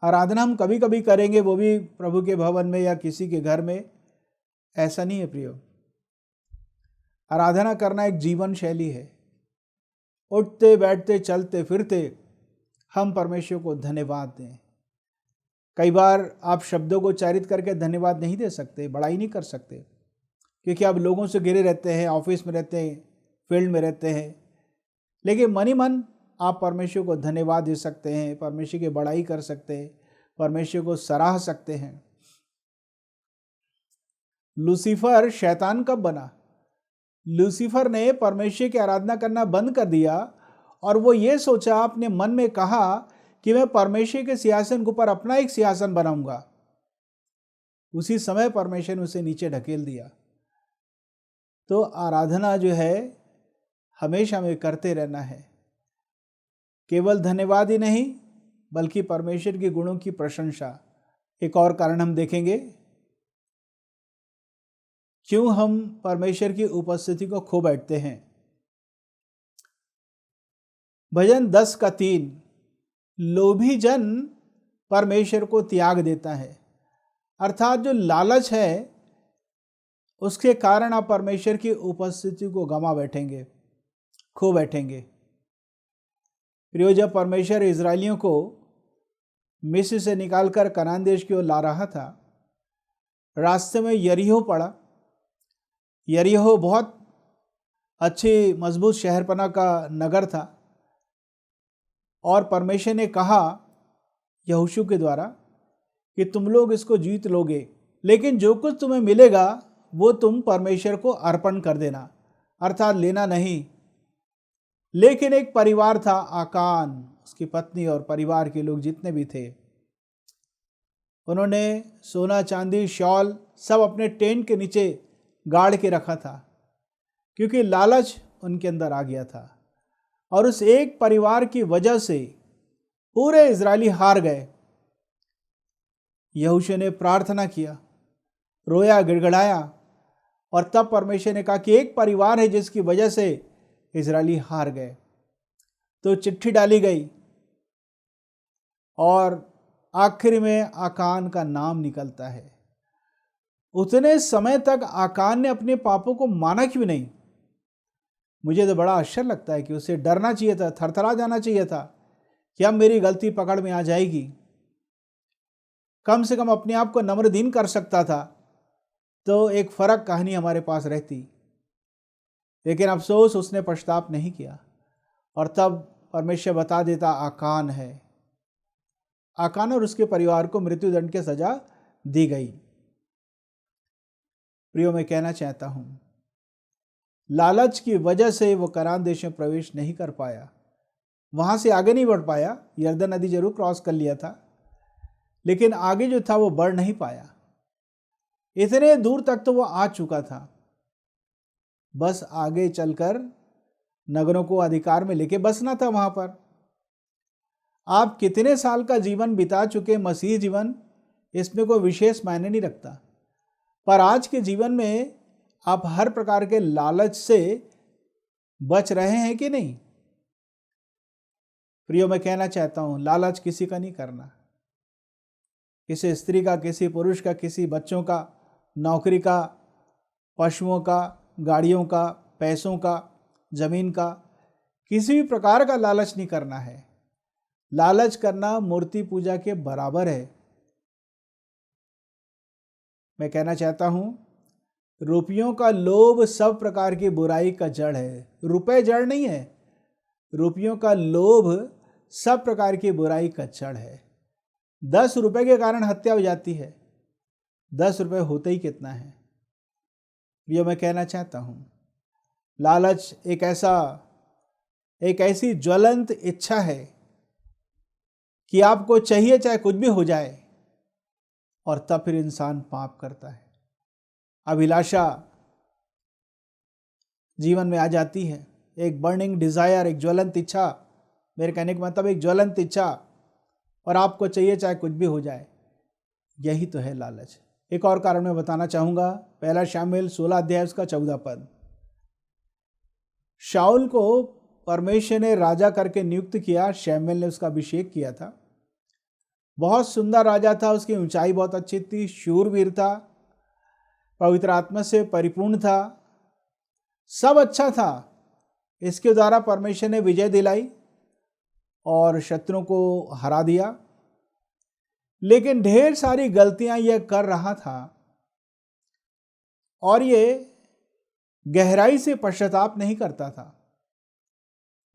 आराधना हम कभी कभी करेंगे, वो भी प्रभु के भवन में या किसी के घर में। ऐसा नहीं है प्रियो। आराधना करना एक जीवन शैली है। उठते बैठते चलते फिरते हम परमेश्वर को धन्यवाद दें। कई बार आप शब्दों को उच्चारित करके धन्यवाद नहीं दे सकते, बड़ाई नहीं कर सकते, क्योंकि आप लोगों से घिरे रहते हैं, ऑफिस में रहते हैं, फील्ड में रहते हैं। लेकिन मन ही मन आप परमेश्वर को धन्यवाद दे सकते हैं, परमेश्वर की बड़ाई कर सकते हैं, परमेश्वर को सराह सकते हैं। लूसीफर शैतान कब बना? लूसीफर ने परमेश्वर की आराधना करना बंद कर दिया और वो ये सोचा, अपने मन में कहा कि मैं परमेश्वर के सिंहासन के ऊपर अपना एक सिंहासन बनाऊंगा। उसी समय परमेश्वर ने उसे नीचे ढकेल दिया। तो आराधना जो है हमेशा हमें करते रहना है, केवल धन्यवाद ही नहीं बल्कि परमेश्वर के गुणों की प्रशंसा। एक और कारण हम देखेंगे क्यों हम परमेश्वर की उपस्थिति को खो बैठते हैं। भजन 10:3, लोभी जन परमेश्वर को त्याग देता है। अर्थात जो लालच है उसके कारण आप परमेश्वर की उपस्थिति को गंवा बैठेंगे, खो बैठेंगे। प्रियो, जब परमेश्वर इजरायलियों को मिस्र से निकालकर कनान देश की ओर ला रहा था, रास्ते में यरीहो पड़ा। यरीहो बहुत अच्छी मजबूत शहरपना का नगर था और परमेश्वर ने कहा यहोशू के द्वारा कि तुम लोग इसको जीत लोगे, लेकिन जो कुछ तुम्हें मिलेगा वो तुम परमेश्वर को अर्पण कर देना, अर्थात लेना नहीं। लेकिन एक परिवार था, आकान, उसकी पत्नी और परिवार के लोग जितने भी थे, उन्होंने सोना चांदी शॉल सब अपने टेंट के नीचे गाड़ के रखा था, क्योंकि लालच उनके अंदर आ गया था। और उस एक परिवार की वजह से पूरे इजरायली हार गए। यहोशू ने प्रार्थना किया, रोया, गिड़गिड़ाया, और तब परमेश्वर ने कहा कि एक परिवार है जिसकी वजह से इजरायली हार गए। तो चिट्ठी डाली गई और आखिर में आकान का नाम निकलता है। उतने समय तक आकान ने अपने पापों को माना क्यों नहीं? मुझे तो बड़ा आश्चर्य लगता है कि उसे डरना चाहिए था, थरथरा जाना चाहिए था कि अब मेरी गलती पकड़ में आ जाएगी। कम से कम अपने आप को नम्रदीन कर सकता था तो एक फर्क कहानी हमारे पास रहती। लेकिन अफसोस उसने पश्चाताप नहीं किया और तब परमेश्वर बता देता आकान है। आकान और उसके परिवार को मृत्युदंड की सजा दी गई। प्रियो, मैं कहना चाहता हूं, लालच की वजह से वो कनान देश में प्रवेश नहीं कर पाया, वहां से आगे नहीं बढ़ पाया। यरदन नदी जरूर क्रॉस कर लिया था, लेकिन आगे जो था वो बढ़ नहीं पाया। इतने दूर तक तो वो आ चुका था, बस आगे चलकर नगरों को अधिकार में लेके बसना था वहां पर। आप कितने साल का जीवन बिता चुके मसीह जीवन, इसमें कोई विशेष मायने नहीं रखता, पर आज के जीवन में आप हर प्रकार के लालच से बच रहे हैं कि नहीं? प्रियो, मैं कहना चाहता हूं, लालच किसी का नहीं करना। किसी स्त्री का, किसी पुरुष का, किसी बच्चों का, नौकरी का, पशुओं का, गाड़ियों का, पैसों का, जमीन का, किसी भी प्रकार का लालच नहीं करना है। लालच करना मूर्ति पूजा के बराबर है। मैं कहना चाहता हूं, रुपयों का लोभ सब प्रकार की बुराई का जड़ है। रुपए जड़ नहीं है, रुपयों का लोभ सब प्रकार की बुराई का जड़ है। 10 रुपए के कारण हत्या हो जाती है, 10 रुपए होते ही कितना है। ये मैं कहना चाहता हूं, लालच एक ऐसी ज्वलंत इच्छा है कि आपको चाहिए चाहे कुछ भी हो जाए, और तब फिर इंसान पाप करता है। अभिलाषा जीवन में आ जाती है, एक बर्निंग डिजायर, एक ज्वलंत इच्छा। मेरे कहने का मतलब एक ज्वलंत इच्छा, और आपको चाहिए चाहे कुछ भी हो जाए। यही तो है लालच। एक और कारण मैं बताना चाहूंगा, 1 शमूएल 16 अध्याय उसका 14 पद। शाऊल को परमेश्वर ने राजा करके नियुक्त किया, शमूएल ने उसका अभिषेक किया था। बहुत सुंदर राजा था, उसकी ऊंचाई बहुत अच्छी थी, शूरवीर था, पवित्र आत्मा से परिपूर्ण था, सब अच्छा था। इसके द्वारा परमेश्वर ने विजय दिलाई और शत्रुओं को हरा दिया। लेकिन ढेर सारी गलतियां यह कर रहा था, और ये गहराई से पश्चाताप नहीं करता था।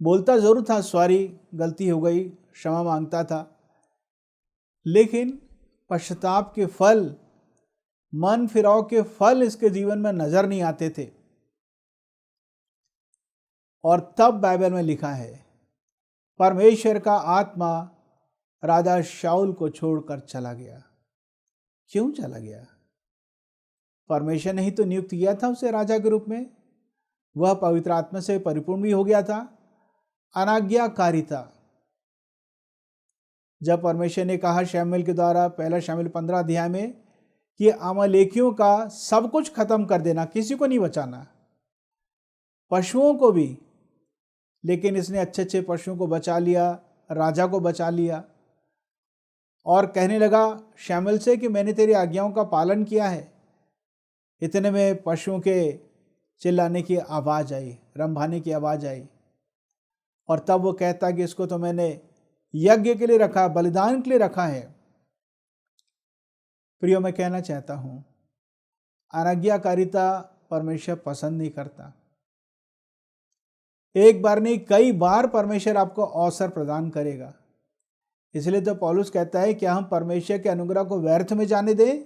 बोलता जरूर था, सॉरी, गलती हो गई, क्षमा मांगता था, लेकिन पश्चाताप के फल, मन फिराव के फल इसके जीवन में नजर नहीं आते थे। और तब बाइबल में लिखा है, परमेश्वर का आत्मा राजा शाऊल को छोड़कर चला गया। क्यों चला गया? परमेश्वर ने ही तो नियुक्त किया था उसे राजा के रूप में। वह पवित्र आत्मा से परिपूर्ण भी हो गया था। अनाज्ञाकारिता, जब परमेश्वर ने कहा शमूएल के द्वारा 1 शमूएल 15 अध्याय में कि अमालेकियों का सब कुछ खत्म कर देना, किसी को नहीं बचाना, पशुओं को भी, लेकिन इसने अच्छे अच्छे पशुओं को बचा लिया, राजा को बचा लिया, और कहने लगा शमूएल से कि मैंने तेरी आज्ञाओं का पालन किया है। इतने में पशुओं के चिल्लाने की आवाज आई, रंभाने की आवाज आई, और तब वो कहता कि इसको तो मैंने यज्ञ के लिए रखा, बलिदान के लिए रखा है। प्रियो, मैं कहना चाहता हूं, अनाज्ञाकारिता परमेश्वर पसंद नहीं करता। एक बार नहीं, कई बार परमेश्वर आपको अवसर प्रदान करेगा। इसलिए तो पौलुस कहता है कि हम परमेश्वर के अनुग्रह को व्यर्थ में जाने दें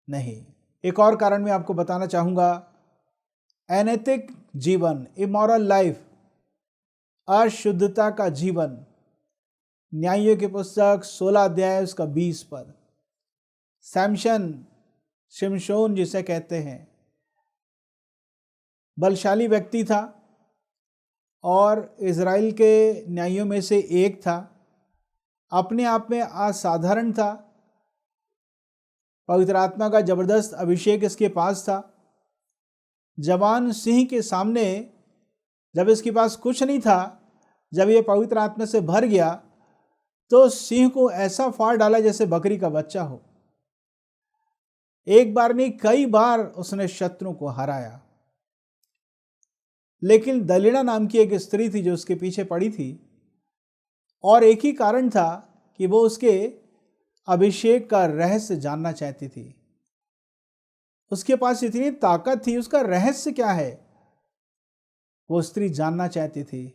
नहीं। एक और कारण मैं आपको बताना चाहूंगा, अनैतिक जीवन, इमोरल लाइफ, अशुद्धता का जीवन। न्यायियों की पुस्तक 16 अध्याय उसका 20 पद। सैमसन, शिमशोन जिसे कहते हैं, बलशाली व्यक्ति था और इज़राइल के न्यायियों में से एक था। अपने आप में असाधारण था, पवित्र आत्मा का जबरदस्त अभिषेक इसके पास था। जवान सिंह के सामने जब इसके पास कुछ नहीं था, जब ये पवित्र आत्मा से भर गया तो सिंह को ऐसा फाड़ डाला जैसे बकरी का बच्चा हो। एक बार नहीं, कई बार उसने शत्रु को हराया। लेकिन दलीला नाम की एक स्त्री थी जो उसके पीछे पड़ी थी, और एक ही कारण था कि वो उसके अभिषेक का रहस्य जानना चाहती थी। उसके पास इतनी ताकत थी, उसका रहस्य क्या है वो स्त्री जानना चाहती थी,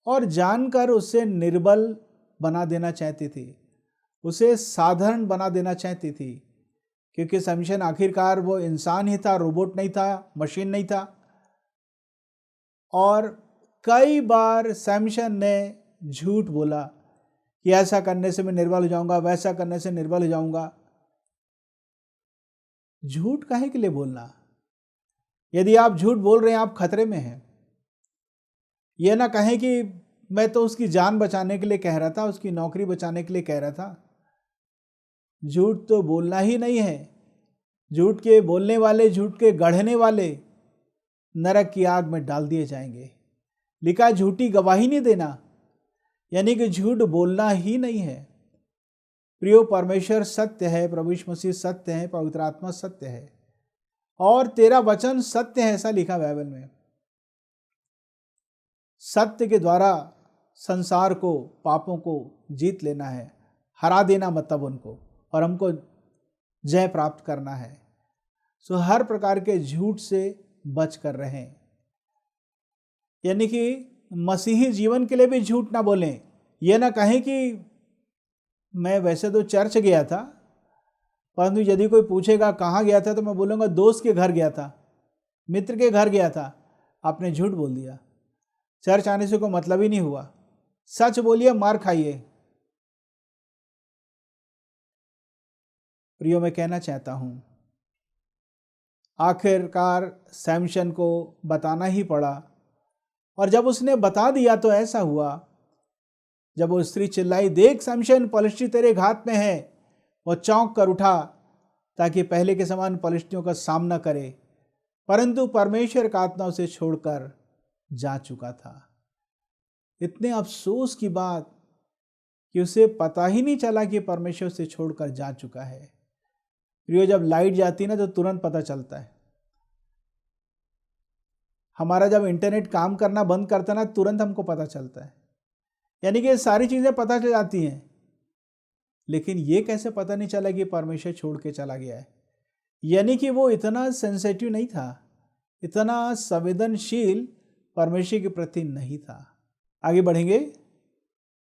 और जानकर उसे निर्बल बना देना चाहती थी, उसे साधारण बना देना चाहती थी। क्योंकि सैमसन आखिरकार वो इंसान ही था, रोबोट नहीं था, मशीन नहीं था। और कई बार सैमसन ने झूठ बोला कि ऐसा करने से मैं निर्बल हो जाऊंगा, वैसा करने से निर्बल हो जाऊंगा। झूठ काहे के लिए बोलना? यदि आप झूठ बोल रहे हैं, आप खतरे में हैं। यह ना कहें कि मैं तो उसकी जान बचाने के लिए कह रहा था, उसकी नौकरी बचाने के लिए कह रहा था। झूठ तो बोलना ही नहीं है। झूठ के बोलने वाले, झूठ के गढ़ने वाले नरक की आग में डाल दिए जाएंगे। लिखा झूठी गवाही नहीं देना, यानी कि झूठ बोलना ही नहीं है। प्रियो, परमेश्वर सत्य है, प्रभु यीशु मसीह सत्य है, पवित्र आत्मा सत्य है और तेरा वचन सत्य है, ऐसा लिखा बाइबल में। सत्य के द्वारा संसार को, पापों को जीत लेना है, हरा देना मतलब उनको, और हमको जय प्राप्त करना है। सो हर प्रकार के झूठ से बच कर रहें, यानी कि मसीही जीवन के लिए भी झूठ ना बोलें। यह ना कहें कि मैं वैसे तो चर्च गया था, परंतु यदि कोई पूछेगा कहाँ गया था तो मैं बोलूँगा दोस्त के घर गया था, मित्र के घर गया था। आपने झूठ बोल दिया। चर्च आने से कोई मतलब ही नहीं हुआ। सच बोलिए, मार खाइए। प्रियो, मैं कहना चाहता हूँ, आखिरकार सैमसन को बताना ही पड़ा, और जब उसने बता दिया तो ऐसा हुआ, जब वो स्त्री चिल्लाई, देख सैमसन, पलिश्ती तेरे घात में है, वो चौंक कर उठा ताकि पहले के समान पलिश्तियों का सामना करे, परंतु परमेश्वर का आत्मा उसे छोड़कर जा चुका था। इतने अफसोस की बात कि उसे पता ही नहीं चला कि परमेश्वर उसे छोड़कर जा चुका है। प्रियो, जब लाइट जाती है ना तो तुरंत पता चलता है। हमारा जब इंटरनेट काम करना बंद करता है ना, तुरंत हमको पता चलता है। यानी कि सारी चीज़ें पता चल जाती हैं, लेकिन ये कैसे पता नहीं चला कि परमेश्वर छोड़ के चला गया है? यानी कि वो इतना सेंसिटिव नहीं था, इतना संवेदनशील परमेश्वर के प्रति नहीं था। आगे बढ़ेंगे।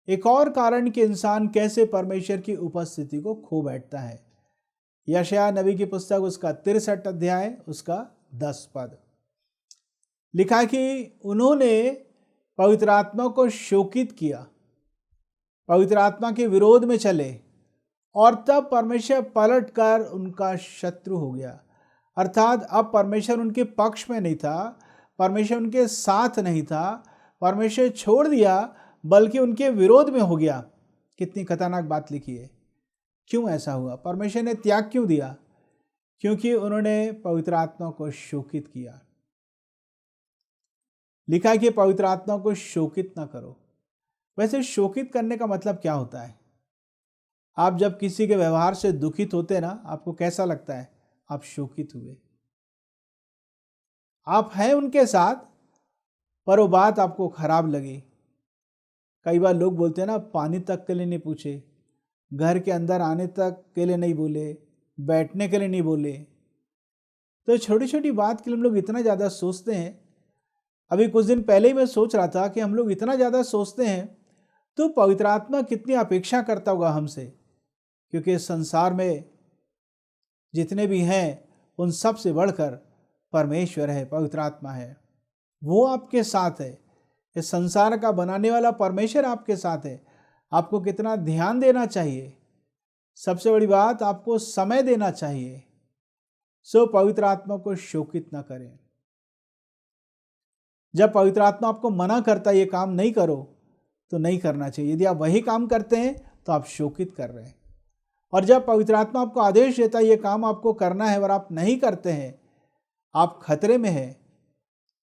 एक और कारण कि इंसान कैसे परमेश्वर की उपस्थिति को खो बैठता है। यशायाह नबी की पुस्तक उसका 63 अध्याय उसका 10 पद लिखा कि उन्होंने पवित्र आत्मा को शोकित किया, पवित्र आत्मा के विरोध में चले, और तब परमेश्वर पलट कर उनका शत्रु हो गया। अर्थात अब परमेश्वर उनके पक्ष में नहीं था, परमेश्वर उनके साथ नहीं था, परमेश्वर छोड़ दिया, बल्कि उनके विरोध में हो गया। कितनी खतरनाक बात लिखी है। क्यों ऐसा हुआ? परमेश्वर ने त्याग क्यों दिया? क्योंकि उन्होंने पवित्र आत्मा को शोकित किया। लिखा है कि पवित्र आत्मा को शोकित ना करो। वैसे शोकित करने का मतलब क्या होता है? आप जब किसी के व्यवहार से दुखित होते ना, आपको कैसा लगता है? आप शोकित हुए। आप हैं उनके साथ, पर वो बात आपको खराब लगी। कई बार लोग बोलते हैं ना, पानी तक के लिए नहीं पूछे, घर के अंदर आने तक के लिए नहीं बोले, बैठने के लिए नहीं बोले। तो छोटी छोटी बात के लिए हम लोग इतना ज़्यादा सोचते हैं। अभी कुछ दिन पहले ही मैं सोच रहा था कि हम लोग इतना ज़्यादा सोचते हैं तो पवित्र आत्मा कितनी अपेक्षा करता होगा हमसे, क्योंकि संसार में जितने भी हैं उन सब से बढ़कर परमेश्वर है, पवित्र आत्मा है। वो आपके साथ है। इस संसार का बनाने वाला परमेश्वर आपके साथ है। आपको कितना ध्यान देना चाहिए। सबसे बड़ी बात, आपको समय देना चाहिए। सो पवित्र आत्मा को शोकित ना करें। जब पवित्र आत्मा आपको मना करता है ये काम नहीं करो, तो नहीं करना चाहिए। यदि आप वही काम करते हैं तो आप शोकित कर रहे हैं। और जब पवित्र आत्मा आपको आदेश देता है ये काम आपको करना है और आप नहीं करते हैं, आप खतरे में हैं।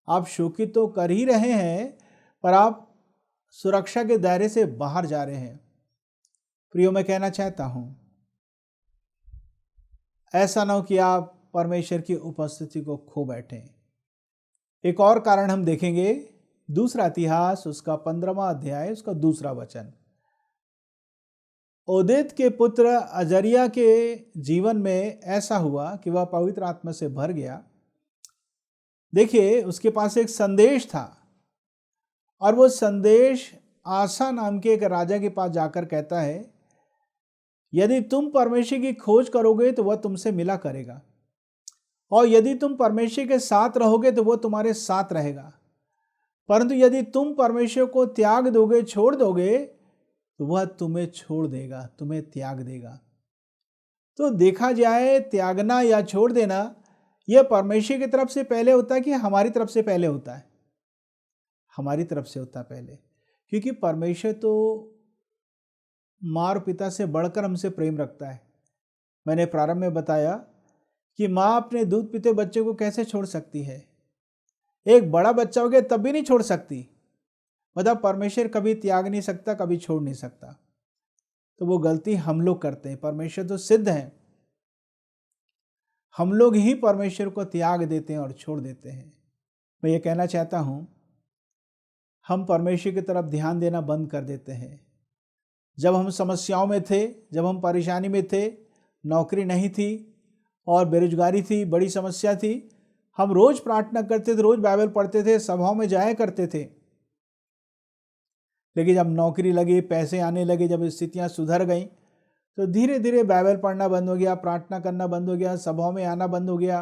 आप शोकित तो कर ही रहे हैं, पर आप सुरक्षा के दायरे से बाहर जा रहे हैं। प्रियो, मैं कहना चाहता हूं, ऐसा ना हो कि आप परमेश्वर की उपस्थिति को खो बैठें। एक और कारण हम देखेंगे, दूसरा इतिहास उसका 15वां अध्याय उसका 2 वचन। ओदेद के पुत्र अजरिया के जीवन में ऐसा हुआ कि वह पवित्र आत्मा से भर गया। देखिए, उसके पास एक संदेश था, और वो संदेश आसा नाम के एक राजा के पास जाकर कहता है, यदि तुम परमेश्वर की खोज करोगे तो वह तुमसे मिला करेगा, और यदि तुम परमेश्वर के साथ रहोगे तो वह तुम्हारे साथ रहेगा, परंतु यदि तुम परमेश्वर को त्याग दोगे, छोड़ दोगे, तो वह तुम्हें छोड़ देगा, तुम्हें त्याग देगा। तो देखा जाए त्यागना या छोड़ देना यह परमेश्वर की तरफ से पहले होता है कि हमारी तरफ से पहले होता है? हमारी तरफ से होता है पहले, क्योंकि परमेश्वर तो माँ और पिता से बढ़कर हमसे प्रेम रखता है। मैंने प्रारंभ में बताया कि माँ अपने दूध पीते बच्चे को कैसे छोड़ सकती है, एक बड़ा बच्चा हो गया तब भी नहीं छोड़ सकती। मतलब परमेश्वर कभी त्याग नहीं सकता, कभी छोड़ नहीं सकता। तो वो गलती हम लोग करते हैं। परमेश्वर तो सिद्ध है, हम लोग ही परमेश्वर को त्याग देते हैं और छोड़ देते हैं। मैं ये कहना चाहता हूँ, हम परमेश्वर की तरफ ध्यान देना बंद कर देते हैं। जब हम समस्याओं में थे, जब हम परेशानी में थे, नौकरी नहीं थी और बेरोजगारी थी, बड़ी समस्या थी, हम रोज प्रार्थना करते थे, रोज बाइबल पढ़ते थे, सभाओं में जाया करते थे। लेकिन जब नौकरी लगी, पैसे आने लगे, जब स्थितियां सुधर गईं, तो धीरे धीरे बाइबल पढ़ना बंद हो गया, प्रार्थना करना बंद हो गया, सभाओं में आना बंद हो गया।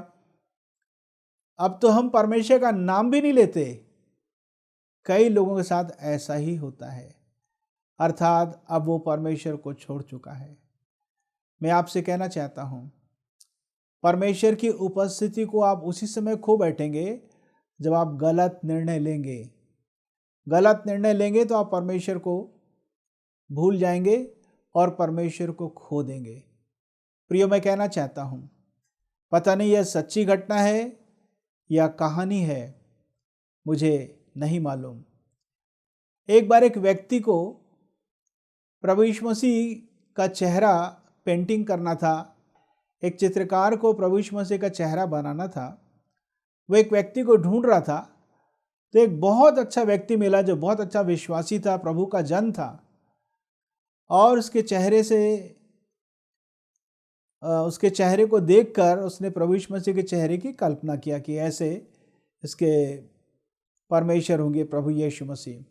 अब तो हम परमेश्वर का नाम भी नहीं लेते। कई लोगों के साथ ऐसा ही होता है, अर्थात अब वो परमेश्वर को छोड़ चुका है। मैं आपसे कहना चाहता हूँ, परमेश्वर की उपस्थिति को आप उसी समय खो बैठेंगे जब आप गलत निर्णय लेंगे। गलत निर्णय लेंगे तो आप परमेश्वर को भूल जाएंगे और परमेश्वर को खो देंगे। प्रियो, मैं कहना चाहता हूँ, पता नहीं यह सच्ची घटना है या कहानी है, मुझे नहीं मालूम। एक बार एक व्यक्ति को प्रभु यीशु मसीह का चेहरा पेंटिंग करना था। एक चित्रकार को प्रभु यीशु मसीह का चेहरा बनाना था। वो एक व्यक्ति को ढूंढ रहा था, तो एक बहुत अच्छा व्यक्ति मिला जो बहुत अच्छा विश्वासी था, प्रभु का जन था। और उसके चेहरे को देखकर उसने प्रभु यीशु मसीह के चेहरे की कल्पना किया कि ऐसे इसके परमेश्वर होंगे प्रभु यीशु मसीह।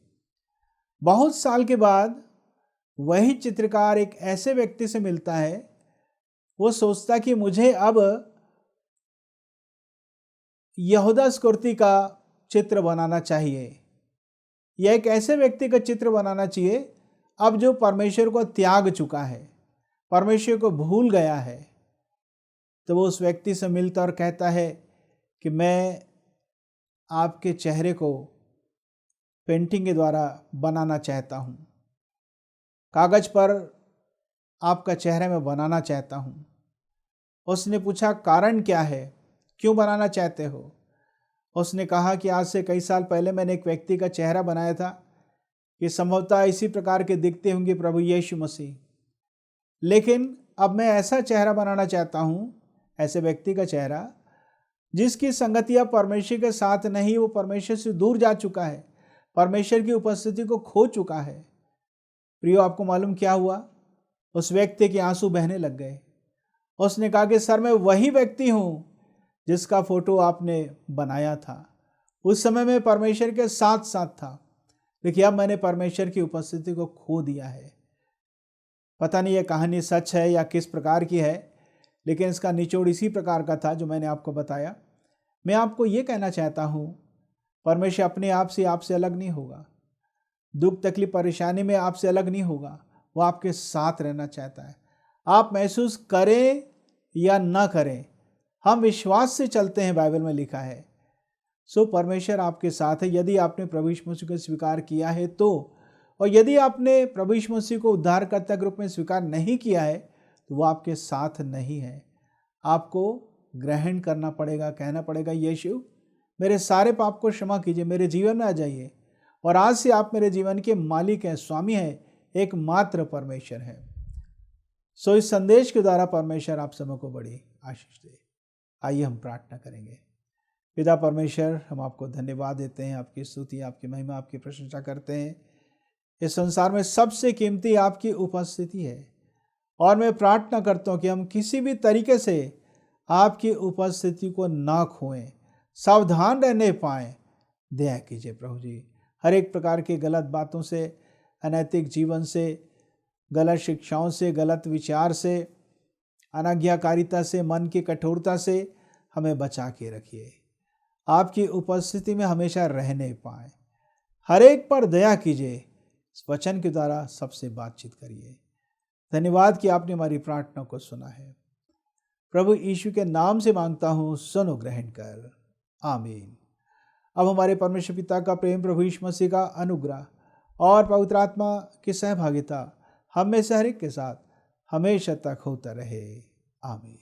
बहुत साल के बाद वही चित्रकार एक ऐसे व्यक्ति से मिलता है, वो सोचता कि मुझे अब यहूदा इस्करियोती का चित्र बनाना चाहिए, या एक ऐसे व्यक्ति का चित्र बनाना चाहिए अब जो परमेश्वर को त्याग चुका है, परमेश्वर को भूल गया है। तो वो उस व्यक्ति से मिलता और कहता है कि मैं आपके चेहरे को पेंटिंग के द्वारा बनाना चाहता हूँ, कागज पर आपका चेहरा मैं बनाना चाहता हूँ। उसने पूछा, कारण क्या है, क्यों बनाना चाहते हो? उसने कहा कि आज से कई साल पहले मैंने एक व्यक्ति का चेहरा बनाया था कि संभवतः इसी प्रकार के दिखते होंगे प्रभु यीशु मसीह, लेकिन अब मैं ऐसा चेहरा बनाना चाहता हूँ, ऐसे व्यक्ति का चेहरा जिसकी संगतियाँ परमेश्वर के साथ नहीं, वो परमेश्वर से दूर जा चुका है, परमेश्वर की उपस्थिति को खो चुका है। प्रियो, आपको मालूम क्या हुआ? उस व्यक्ति के आंसू बहने लग गए। उसने कहा कि सर, मैं वही व्यक्ति हूँ जिसका फोटो आपने बनाया था। उस समय मैं परमेश्वर के साथ साथ था, लेकिन अब मैंने परमेश्वर की उपस्थिति को खो दिया है। पता नहीं यह कहानी सच है या किस प्रकार की है, लेकिन इसका निचोड़ इसी प्रकार का था जो मैंने आपको बताया। मैं आपको ये कहना चाहता हूँ, परमेश्वर अपने आप से आपसे अलग नहीं होगा, दुख तकलीफ परेशानी में आपसे अलग नहीं होगा, वो आपके साथ रहना चाहता है। आप महसूस करें या ना करें, हम विश्वास से चलते हैं, बाइबल में लिखा है। सो परमेश्वर आपके साथ है यदि आपने प्रभु यीशु मसीह को स्वीकार किया है तो, और यदि आपने प्रभु यीशु मसीह को उद्धारकर्ता के रूप में स्वीकार नहीं किया है तो वो आपके साथ नहीं है। आपको ग्रहण करना पड़ेगा, कहना पड़ेगा, यीशु मेरे सारे पाप को क्षमा कीजिए, मेरे जीवन में आ जाइए और आज से आप मेरे जीवन के मालिक हैं, स्वामी हैं, एकमात्र परमेश्वर है। सो इस संदेश के द्वारा परमेश्वर आप सबों को बड़ी आशीष दे। आइए हम प्रार्थना करेंगे। पिता परमेश्वर, हम आपको धन्यवाद देते हैं, आपकी स्तुति, आपकी महिमा, आपकी प्रशंसा करते हैं। इस संसार में सबसे कीमती आपकी उपस्थिति है और मैं प्रार्थना करता हूँ कि हम किसी भी तरीके से आपकी उपस्थिति को ना खोएं, सावधान रहने पाएँ। दया कीजिए प्रभु जी, हर एक प्रकार की गलत बातों से, अनैतिक जीवन से, गलत शिक्षाओं से, गलत विचार से, अनाज्ञाकारिता से, मन की कठोरता से हमें बचा के रखिए। आपकी उपस्थिति में हमेशा रहने पाएँ। हर एक पर दया कीजिए, इस वचन के द्वारा सबसे बातचीत करिए। धन्यवाद कि आपने हमारी प्रार्थना को सुना है। प्रभु यीशु के नाम से मांगता हूँ, सुनो ग्रहण कर, आमीन। अब हमारे परमेश्वर पिता का प्रेम, प्रभु यीशु मसीह का अनुग्रह और पवित्र आत्मा की सहभागिता हम में से हर एक के साथ हमेशा तक होता रहे, आमीन।